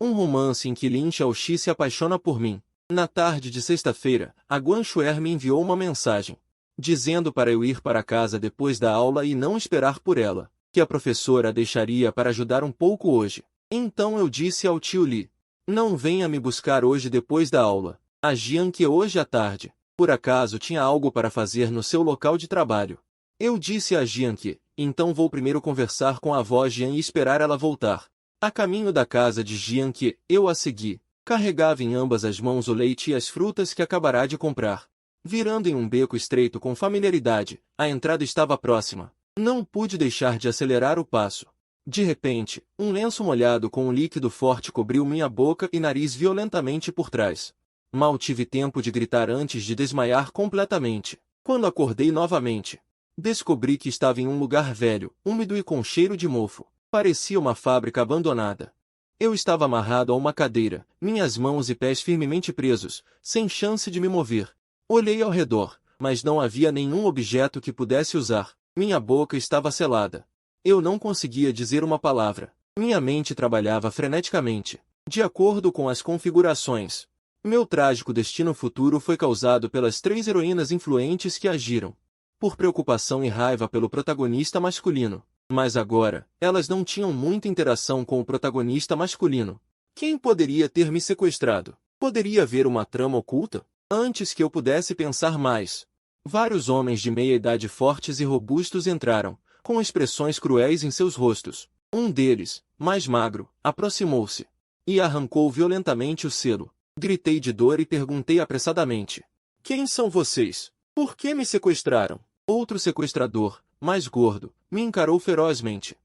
Um romance em que Lin Xiaoxi se apaixona por mim. Na tarde de sexta-feira, a Guan Xuer me enviou uma mensagem, dizendo para eu ir para casa depois da aula e não esperar por ela, que a professora a deixaria para ajudar um pouco hoje. Então eu disse ao tio Li, não venha me buscar hoje depois da aula. A Jianqi hoje à tarde, por acaso tinha algo para fazer no seu local de trabalho. Eu disse a Jianqi, então vou primeiro conversar com a avó Jian e esperar ela voltar. A caminho da casa de Jianqi, eu a segui. Carregava em ambas as mãos o leite e as frutas que acabará de comprar. Virando em um beco estreito com familiaridade, a entrada estava próxima. Não pude deixar de acelerar o passo. De repente, um lenço molhado com um líquido forte cobriu minha boca e nariz violentamente por trás. Mal tive tempo de gritar antes de desmaiar completamente. Quando acordei novamente, descobri que estava em um lugar velho, úmido e com cheiro de mofo. Parecia uma fábrica abandonada. Eu estava amarrado a uma cadeira, minhas mãos e pés firmemente presos, sem chance de me mover. Olhei ao redor, mas não havia nenhum objeto que pudesse usar. Minha boca estava selada. Eu não conseguia dizer uma palavra. Minha mente trabalhava freneticamente, de acordo com as configurações. Meu trágico destino futuro foi causado pelas 3 heroínas influentes que agiram por preocupação e raiva pelo protagonista masculino. Mas agora, elas não tinham muita interação com o protagonista masculino. Quem poderia ter me sequestrado? Poderia haver uma trama oculta? Antes que eu pudesse pensar mais, vários homens de meia-idade fortes e robustos entraram, com expressões cruéis em seus rostos. Um deles, mais magro, aproximou-se e arrancou violentamente o selo. Gritei de dor e perguntei apressadamente: quem são vocês? Por que me sequestraram? Outro sequestrador, mais gordo, me encarou ferozmente.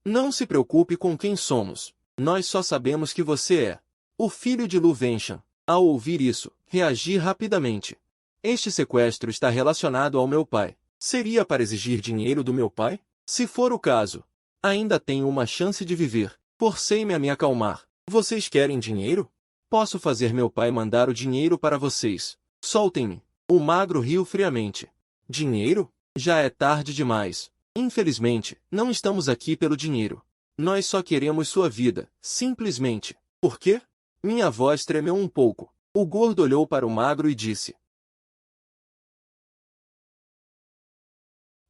Não se preocupe com quem somos. Nós só sabemos que você é o filho de Lu Venshan. Ao ouvir isso, reagi rapidamente. Este sequestro está relacionado ao meu pai. Seria para exigir dinheiro do meu pai? Se for o caso, ainda tenho uma chance de viver. Forcei-me a me acalmar. Vocês querem dinheiro? Posso fazer meu pai mandar o dinheiro para vocês. Soltem-me. O magro riu friamente. Dinheiro? Já é tarde demais. Infelizmente, não estamos aqui pelo dinheiro. Nós só queremos sua vida, simplesmente. Por quê? Minha voz tremeu um pouco. O gordo olhou para o magro e disse: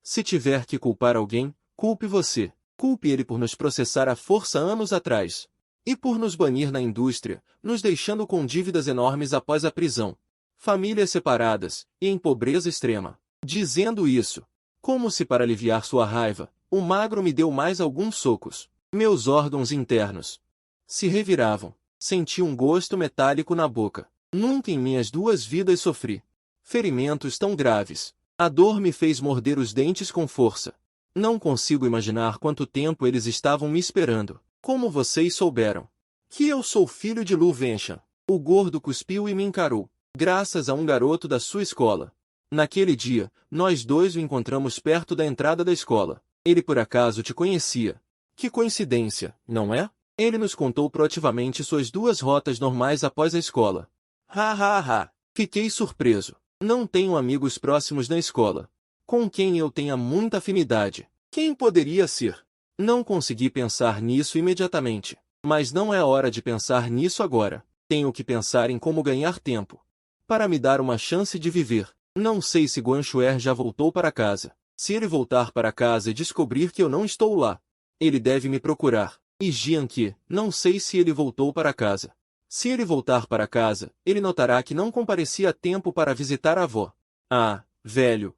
se tiver que culpar alguém, culpe você. Culpe ele por nos processar à força anos atrás. E por nos banir na indústria, nos deixando com dívidas enormes após a prisão. Famílias separadas, e em pobreza extrema. Dizendo isso, como se para aliviar sua raiva, o magro me deu mais alguns socos. Meus órgãos internos se reviravam. Senti um gosto metálico na boca. Nunca em minhas 2 vidas sofri ferimentos tão graves. A dor me fez morder os dentes com força. Não consigo imaginar quanto tempo eles estavam me esperando. Como vocês souberam que eu sou filho de Lu Venshan? O gordo cuspiu e me encarou. Graças a um garoto da sua escola. Naquele dia, nós dois o encontramos perto da entrada da escola. Ele por acaso te conhecia. Que coincidência, não é? Ele nos contou proativamente suas 2 rotas normais após a escola. Ha ha ha! Fiquei surpreso. Não tenho amigos próximos na escola, com quem eu tenha muita afinidade. Quem poderia ser? Não consegui pensar nisso imediatamente. Mas não é hora de pensar nisso agora. Tenho que pensar em como ganhar tempo para me dar uma chance de viver. Não sei se Guan Xuer já voltou para casa. Se ele voltar para casa e descobrir que eu não estou lá, ele deve me procurar. E Jian Qi, não sei se ele voltou para casa. Se ele voltar para casa, ele notará que não compareci a tempo para visitar a avó. Ah, velho,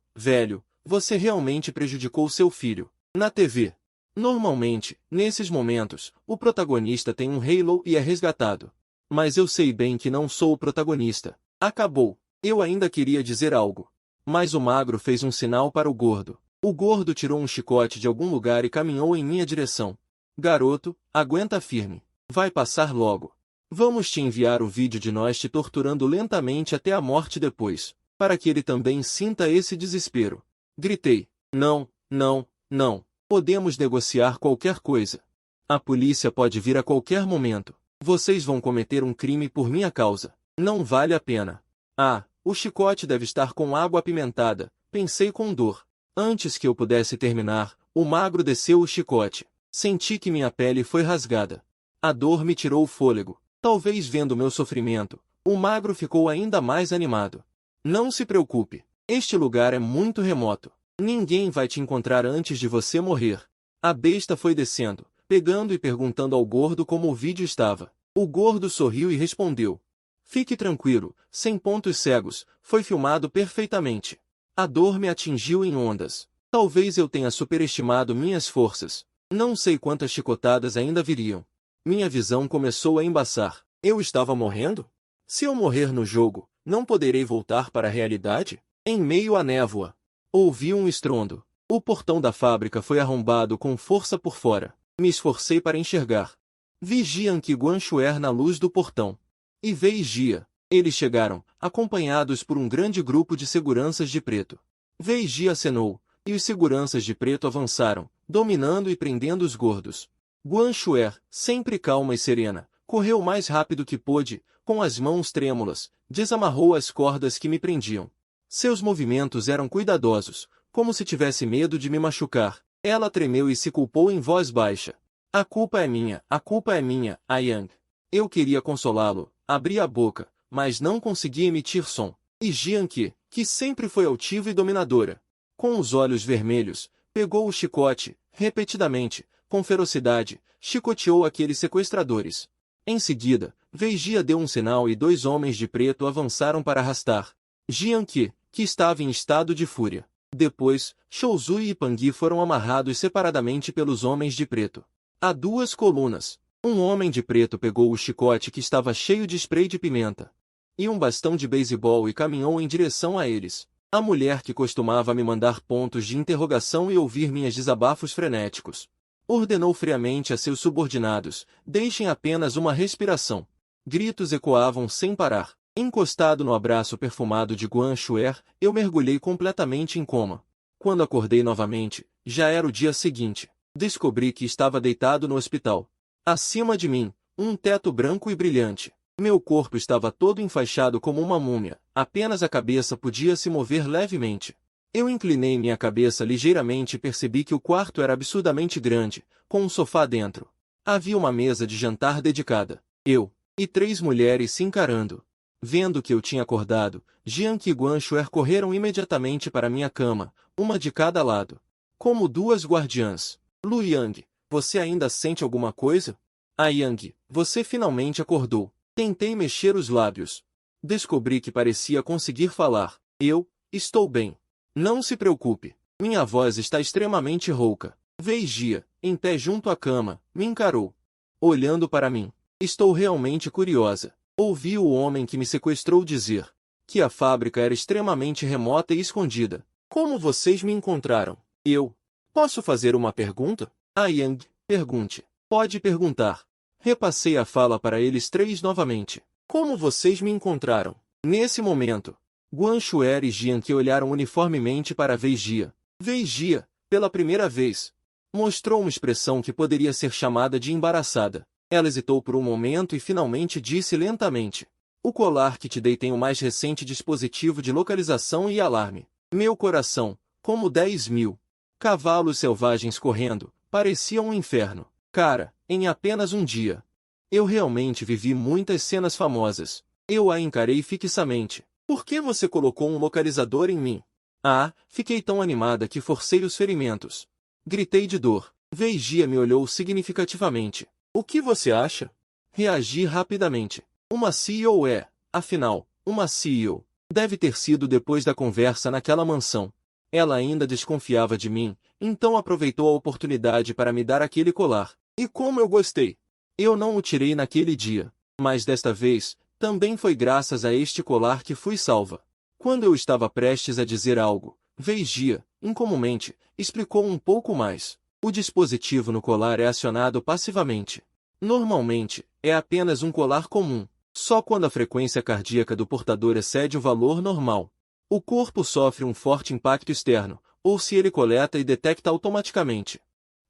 você realmente prejudicou seu filho. Na TV. Normalmente, nesses momentos, o protagonista tem um halo e é resgatado. Mas eu sei bem que não sou o protagonista. Acabou. Eu ainda queria dizer algo. Mas o magro fez um sinal para o gordo. O gordo tirou um chicote de algum lugar e caminhou em minha direção. Garoto, aguenta firme. Vai passar logo. Vamos te enviar o vídeo de nós te torturando lentamente até a morte depois, para que ele também sinta esse desespero. Gritei. Não. Podemos negociar qualquer coisa. A polícia pode vir a qualquer momento. Vocês vão cometer um crime por minha causa. Não vale a pena. Ah, o chicote deve estar com água apimentada, pensei com dor. Antes que eu pudesse terminar, o magro desceu o chicote. Senti que minha pele foi rasgada. A dor me tirou o fôlego. Talvez vendo meu sofrimento, o magro ficou ainda mais animado. Não se preocupe. Este lugar é muito remoto. Ninguém vai te encontrar antes de você morrer. A besta foi descendo, pegando e perguntando ao gordo como o vídeo estava. O gordo sorriu e respondeu. Fique tranquilo, sem pontos cegos, foi filmado perfeitamente. A dor me atingiu em ondas. Talvez eu tenha superestimado minhas forças. Não sei quantas chicotadas ainda viriam. Minha visão começou a embaçar. Eu estava morrendo? Se eu morrer no jogo, não poderei voltar para a realidade? Em meio à névoa, ouvi um estrondo. O portão da fábrica foi arrombado com força por fora. Me esforcei para enxergar. Vi Jian Qi e Guan Xuer na luz do portão. E Wei Jia. Eles chegaram, acompanhados por um grande grupo de seguranças de preto. Wei Jia acenou, e os seguranças de preto avançaram, dominando e prendendo os gordos. Guan Xuer, sempre calma e serena, correu o mais rápido que pôde, com as mãos trêmulas, desamarrou as cordas que me prendiam. Seus movimentos eram cuidadosos, como se tivesse medo de me machucar. Ela tremeu e se culpou em voz baixa. A culpa é minha, Yang. Eu queria consolá-lo, abri a boca, mas não conseguia emitir som. E Jian Qi, que sempre foi altiva e dominadora, com os olhos vermelhos, pegou o chicote, repetidamente, com ferocidade, chicoteou aqueles sequestradores. Em seguida, Wei Jia deu um sinal e 2 homens de preto avançaram para arrastar Jian Qi, que estava em estado de fúria. Depois, Shou Zui e Pangui foram amarrados separadamente pelos homens de preto. A 2 colunas. Um homem de preto pegou o chicote que estava cheio de spray de pimenta e um bastão de beisebol e caminhou em direção a eles. A mulher que costumava me mandar pontos de interrogação e ouvir minhas desabafos frenéticos ordenou friamente a seus subordinados, deixem apenas uma respiração. Gritos ecoavam sem parar. Encostado no abraço perfumado de Guan Xuer, eu mergulhei completamente em coma. Quando acordei novamente, já era o dia seguinte. Descobri que estava deitado no hospital. Acima de mim, um teto branco e brilhante. Meu corpo estava todo enfaixado como uma múmia, apenas a cabeça podia se mover levemente. Eu inclinei minha cabeça ligeiramente e percebi que o quarto era absurdamente grande, com um sofá dentro. Havia uma mesa de jantar dedicada. Eu e 3 mulheres se encarando. Vendo que eu tinha acordado, Jian Qi e Guan Xuer correram imediatamente para minha cama, uma de cada lado. Como 2 guardiãs. Lu Yang, você ainda sente alguma coisa? Ah Yang, você finalmente acordou. Tentei mexer os lábios. Descobri que parecia conseguir falar. Eu estou bem. Não se preocupe. Minha voz está extremamente rouca. Wei Jia, em pé junto à cama, me encarou. Olhando para mim. Estou realmente curiosa. Ouvi o homem que me sequestrou dizer que a fábrica era extremamente remota e escondida. Como vocês me encontraram? Eu. Posso fazer uma pergunta? Ah Yang, pergunte. Pode perguntar. Repassei a fala para eles 3 novamente. Como vocês me encontraram? Nesse momento, Guan Xuer e Jian Qi olharam uniformemente para Wei Jia. Wei Jia, pela primeira vez, mostrou uma expressão que poderia ser chamada de embaraçada. Ela hesitou por um momento e finalmente disse lentamente. O colar que te dei tem o mais recente dispositivo de localização e alarme. Meu coração, como 10.000 cavalos selvagens correndo, parecia um inferno. Cara, em apenas um dia. Eu realmente vivi muitas cenas famosas. Eu a encarei fixamente. Por que você colocou um localizador em mim? Ah, fiquei tão animada que forcei os ferimentos. Gritei de dor. Veigia me olhou significativamente. O que você acha? Reagi rapidamente. Uma CEO afinal, uma CEO. Deve ter sido depois da conversa naquela mansão. Ela ainda desconfiava de mim, então aproveitou a oportunidade para me dar aquele colar. E como eu gostei! Eu não o tirei naquele dia, mas desta vez, também foi graças a este colar que fui salva. Quando eu estava prestes a dizer algo, Veigia, incomumente, explicou um pouco mais. O dispositivo no colar é acionado passivamente. Normalmente, é apenas um colar comum. Só quando a frequência cardíaca do portador excede o valor normal, o corpo sofre um forte impacto externo, ou se ele coleta e detecta automaticamente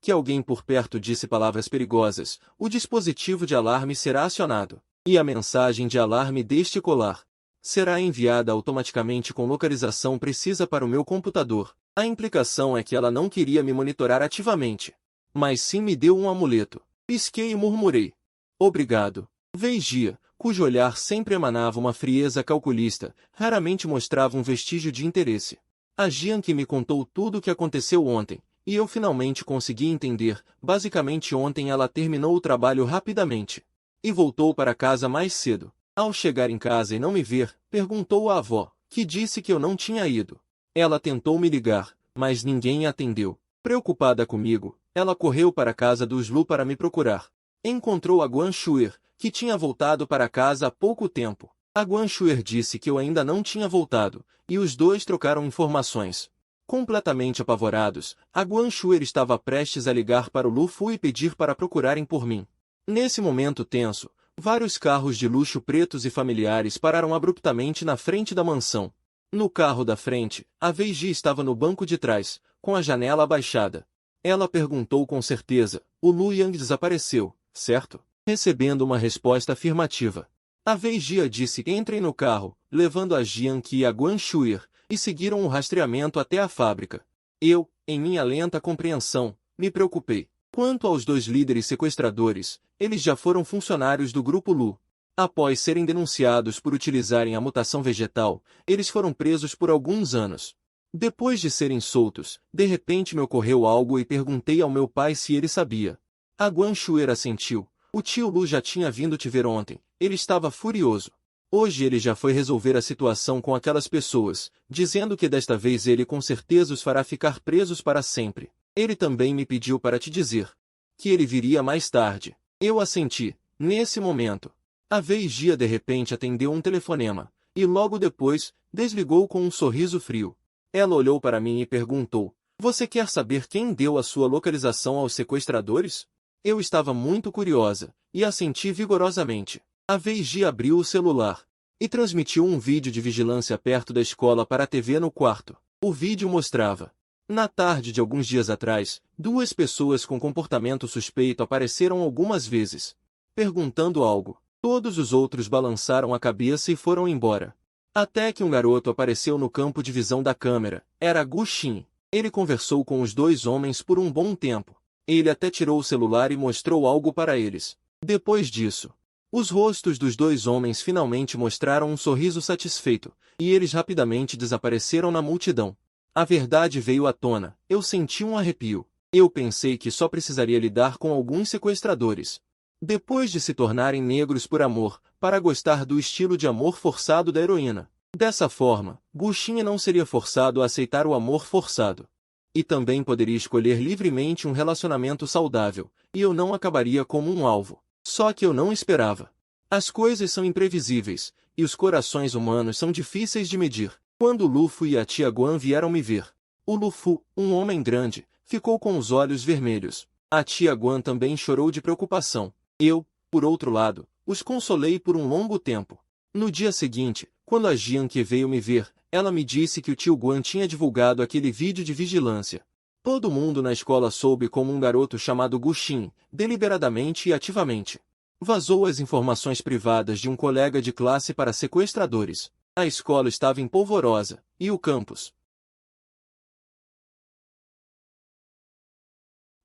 que alguém por perto disse palavras perigosas, o dispositivo de alarme será acionado, e a mensagem de alarme deste colar será enviada automaticamente com localização precisa para o meu computador. A implicação é que ela não queria me monitorar ativamente, mas sim me deu um amuleto. Pisquei e murmurei. Obrigado. Veigia, cujo olhar sempre emanava uma frieza calculista, raramente mostrava um vestígio de interesse. A Jian que me contou tudo o que aconteceu ontem, e eu finalmente consegui entender. Basicamente ontem ela terminou o trabalho rapidamente e voltou para casa mais cedo. Ao chegar em casa e não me ver, perguntou à avó, que disse que eu não tinha ido. Ela tentou me ligar, mas ninguém a atendeu. Preocupada comigo, ela correu para a casa dos Lu para me procurar. Encontrou a Guan Shuer, que tinha voltado para casa há pouco tempo. A Guan Shuer disse que eu ainda não tinha voltado, e os dois trocaram informações. Completamente apavorados, a Guan Shuer estava prestes a ligar para o Lu Fu e pedir para procurarem por mim. Nesse momento tenso, vários carros de luxo pretos e familiares pararam abruptamente na frente da mansão. No carro da frente, a Veiji estava no banco de trás, com a janela abaixada. Ela perguntou com certeza, o Lu Yang desapareceu, certo? Recebendo uma resposta afirmativa. A Veiji disse que entrem no carro, levando a Jian Qi e a Guan Shuer, e seguiram o rastreamento até a fábrica. Eu, em minha lenta compreensão, me preocupei. Quanto aos dois líderes sequestradores, eles já foram funcionários do Grupo Lu. Após serem denunciados por utilizarem a mutação vegetal, eles foram presos por alguns anos. Depois de serem soltos, de repente me ocorreu algo e perguntei ao meu pai se ele sabia. A Guan Shuer assentiu. O tio Lu já tinha vindo te ver ontem. Ele estava furioso. Hoje ele já foi resolver a situação com aquelas pessoas, dizendo que desta vez ele com certeza os fará ficar presos para sempre. Ele também me pediu para te dizer que ele viria mais tarde. Eu assenti. Nesse momento, a Veigia de repente atendeu um telefonema, e logo depois, desligou com um sorriso frio. Ela olhou para mim e perguntou, você quer saber quem deu a sua localização aos sequestradores? Eu estava muito curiosa, e assenti vigorosamente. A Veigia abriu o celular e transmitiu um vídeo de vigilância perto da escola para a TV no quarto. O vídeo mostrava. Na tarde de alguns dias atrás, duas pessoas com comportamento suspeito apareceram algumas vezes, perguntando algo. Todos os outros balançaram a cabeça e foram embora. Até que um garoto apareceu no campo de visão da câmera. Era Gu Xin. Ele conversou com os dois homens por um bom tempo. Ele até tirou o celular e mostrou algo para eles. Depois disso, os rostos dos dois homens finalmente mostraram um sorriso satisfeito, e eles rapidamente desapareceram na multidão. A verdade veio à tona. Eu senti um arrepio. Eu pensei que só precisaria lidar com alguns sequestradores. Depois de se tornarem negros por amor, para gostar do estilo de amor forçado da heroína. Dessa forma, Gu Xin não seria forçado a aceitar o amor forçado. E também poderia escolher livremente um relacionamento saudável, e eu não acabaria como um alvo. Só que eu não esperava. As coisas são imprevisíveis, e os corações humanos são difíceis de medir. Quando Lu Fu e a tia Guan vieram me ver, o Lu Fu, um homem grande, ficou com os olhos vermelhos. A tia Guan também chorou de preocupação. Eu, por outro lado, os consolei por um longo tempo. No dia seguinte, quando a Jian Que veio me ver, ela me disse que o tio Guan tinha divulgado aquele vídeo de vigilância. Todo mundo na escola soube como um garoto chamado Gu Xin, deliberadamente e ativamente, Vazou as informações privadas de um colega de classe para sequestradores. A escola estava em polvorosa, e o campus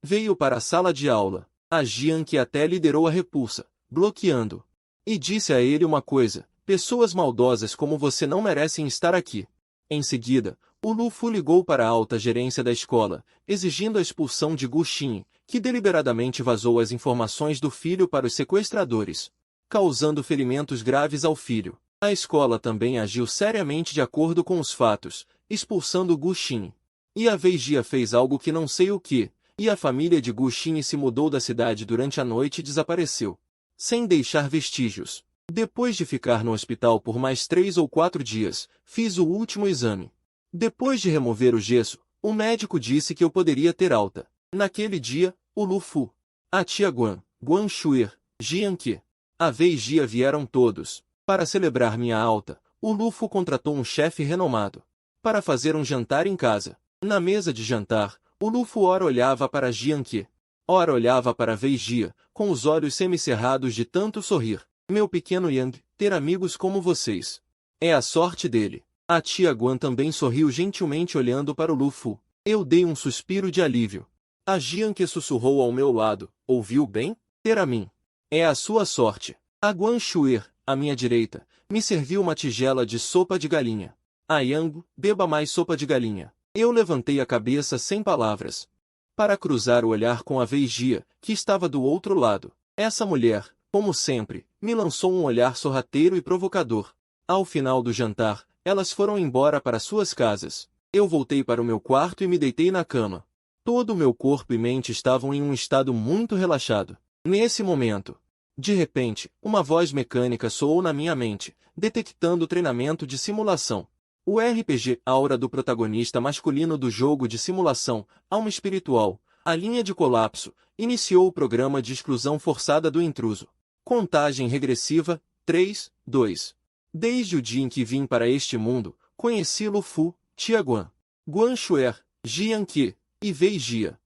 veio para a sala de aula. A Jian que até liderou a repulsa, bloqueando. E disse a ele uma coisa: pessoas maldosas como você não merecem estar aqui. Em seguida, o Lu Fu ligou para a alta gerência da escola, exigindo a expulsão de Gu Xin, que deliberadamente vazou as informações do filho para os sequestradores, causando ferimentos graves ao filho. A escola também agiu seriamente de acordo com os fatos, expulsando Gu Xin. E a Weijia fez algo que não sei o que, e a família de Gu Xin se mudou da cidade durante a noite e desapareceu, sem deixar vestígios. Depois de ficar no hospital por mais 3 ou 4 dias, fiz o último exame. Depois de remover o gesso, o médico disse que eu poderia ter alta. Naquele dia, o Lu Fu, a tia Guan, Guan Shuer, Jian Qi, a Weijia vieram todos. Para celebrar minha alta, o Lu Fu contratou um chefe renomado para fazer um jantar em casa. Na mesa de jantar, o Lu Fu ora olhava para Jian Qi, ora olhava para Weijia, com os olhos semicerrados de tanto sorrir. Meu pequeno Yang, ter amigos como vocês é a sorte dele. A tia Guan também sorriu gentilmente olhando para o Lu Fu. Eu dei um suspiro de alívio. A Jian que sussurrou ao meu lado: ouviu bem? Ter a mim é a sua sorte. A Guan Shuer, à minha direita, me serviu uma tigela de sopa de galinha. A Yang, beba mais sopa de galinha. Eu levantei a cabeça sem palavras, para cruzar o olhar com a Weijia, que estava do outro lado. Essa mulher, como sempre, me lançou um olhar sorrateiro e provocador. Ao final do jantar, elas foram embora para suas casas. Eu voltei para o meu quarto e me deitei na cama. Todo o meu corpo e mente estavam em um estado muito relaxado. Nesse momento, de repente, uma voz mecânica soou na minha mente, detectando o treinamento de simulação. O RPG Aura do protagonista masculino do jogo de simulação, Alma Espiritual, a linha de colapso, iniciou o programa de exclusão forçada do intruso. Contagem regressiva, 3, 2. Desde o dia em que vim para este mundo, conheci Lu Fu, Tia Guan, Guan Shuer, Jian Qi e Weijia.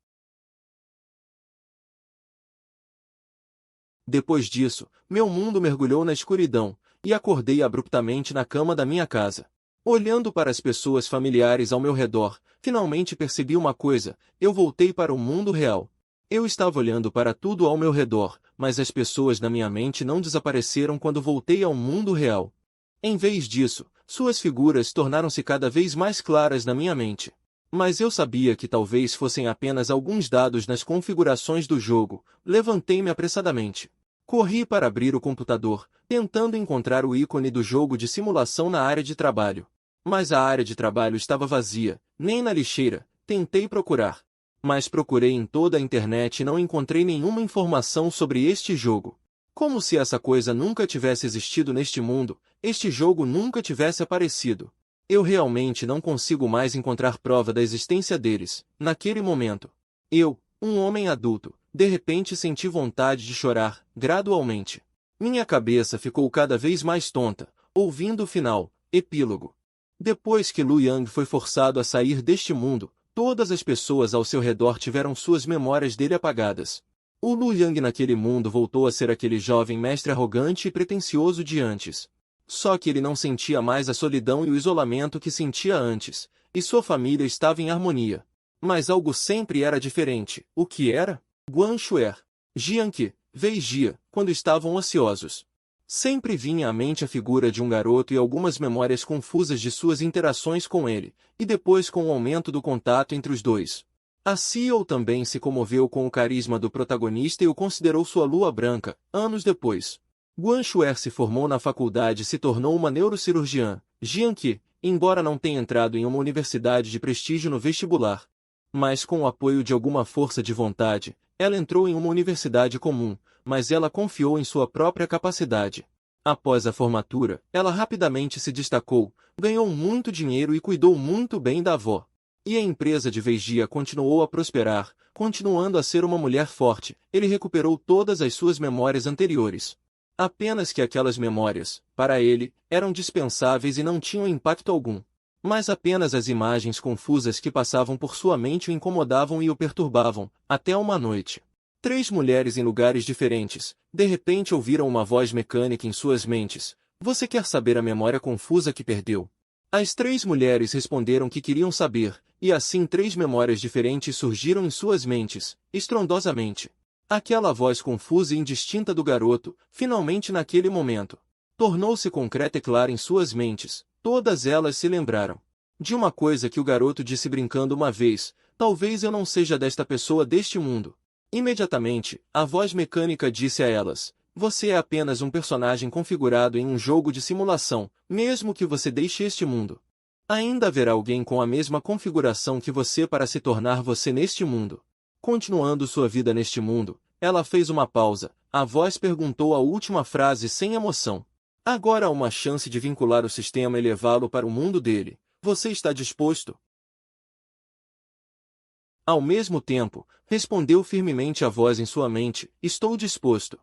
Depois disso, meu mundo mergulhou na escuridão, e acordei abruptamente na cama da minha casa. Olhando para as pessoas familiares ao meu redor, finalmente percebi uma coisa: eu voltei para o mundo real. Eu estava olhando para tudo ao meu redor, mas as pessoas da minha mente não desapareceram quando voltei ao mundo real. Em vez disso, suas figuras tornaram-se cada vez mais claras na minha mente. Mas eu sabia que talvez fossem apenas alguns dados nas configurações do jogo. Levantei-me apressadamente. Corri para abrir o computador, tentando encontrar o ícone do jogo de simulação na área de trabalho. Mas a área de trabalho estava vazia, nem na lixeira. Tentei procurar, mas procurei em toda a internet e não encontrei nenhuma informação sobre este jogo. Como se essa coisa nunca tivesse existido neste mundo, este jogo nunca tivesse aparecido. Eu realmente não consigo mais encontrar prova da existência deles. Naquele momento, eu, um homem adulto, de repente senti vontade de chorar, gradualmente. Minha cabeça ficou cada vez mais tonta, ouvindo o final, epílogo. Depois que Lu Yang foi forçado a sair deste mundo, todas as pessoas ao seu redor tiveram suas memórias dele apagadas. O Lu Yang naquele mundo voltou a ser aquele jovem mestre arrogante e pretensioso de antes. Só que ele não sentia mais a solidão e o isolamento que sentia antes, e sua família estava em harmonia. Mas algo sempre era diferente. O que era? Guan Shuer, Jian Qi, Weijia, quando estavam ociosos. Sempre vinha à mente a figura de um garoto e algumas memórias confusas de suas interações com ele, e depois com o aumento do contato entre os dois. A CEO também se comoveu com o carisma do protagonista e o considerou sua lua branca, anos depois. Guan Shuer se formou na faculdade e se tornou uma neurocirurgiã. Jian Qi, embora não tenha entrado em uma universidade de prestígio no vestibular, mas com o apoio de alguma força de vontade, ela entrou em uma universidade comum, mas ela confiou em sua própria capacidade. Após a formatura, ela rapidamente se destacou, ganhou muito dinheiro e cuidou muito bem da avó. E a empresa de Weijia continuou a prosperar, continuando a ser uma mulher forte. Ele recuperou todas as suas memórias anteriores. Apenas que aquelas memórias, para ele, eram dispensáveis e não tinham impacto algum. Mas apenas as imagens confusas que passavam por sua mente o incomodavam e o perturbavam, até uma noite. Três mulheres em lugares diferentes, de repente ouviram uma voz mecânica em suas mentes. Você quer saber a memória confusa que perdeu? As três mulheres responderam que queriam saber, e assim três memórias diferentes surgiram em suas mentes, estrondosamente. Aquela voz confusa e indistinta do garoto, finalmente naquele momento, tornou-se concreta e clara em suas mentes. Todas elas se lembraram de uma coisa que o garoto disse brincando uma vez: talvez eu não seja desta pessoa deste mundo. Imediatamente, a voz mecânica disse a elas: você é apenas um personagem configurado em um jogo de simulação, mesmo que você deixe este mundo. Ainda haverá alguém com a mesma configuração que você para se tornar você neste mundo. Continuando sua vida neste mundo, ela fez uma pausa. A voz perguntou a última frase sem emoção. Agora há uma chance de vincular o sistema e levá-lo para o mundo dele. Você está disposto? Ao mesmo tempo, respondeu firmemente a voz em sua mente: estou disposto.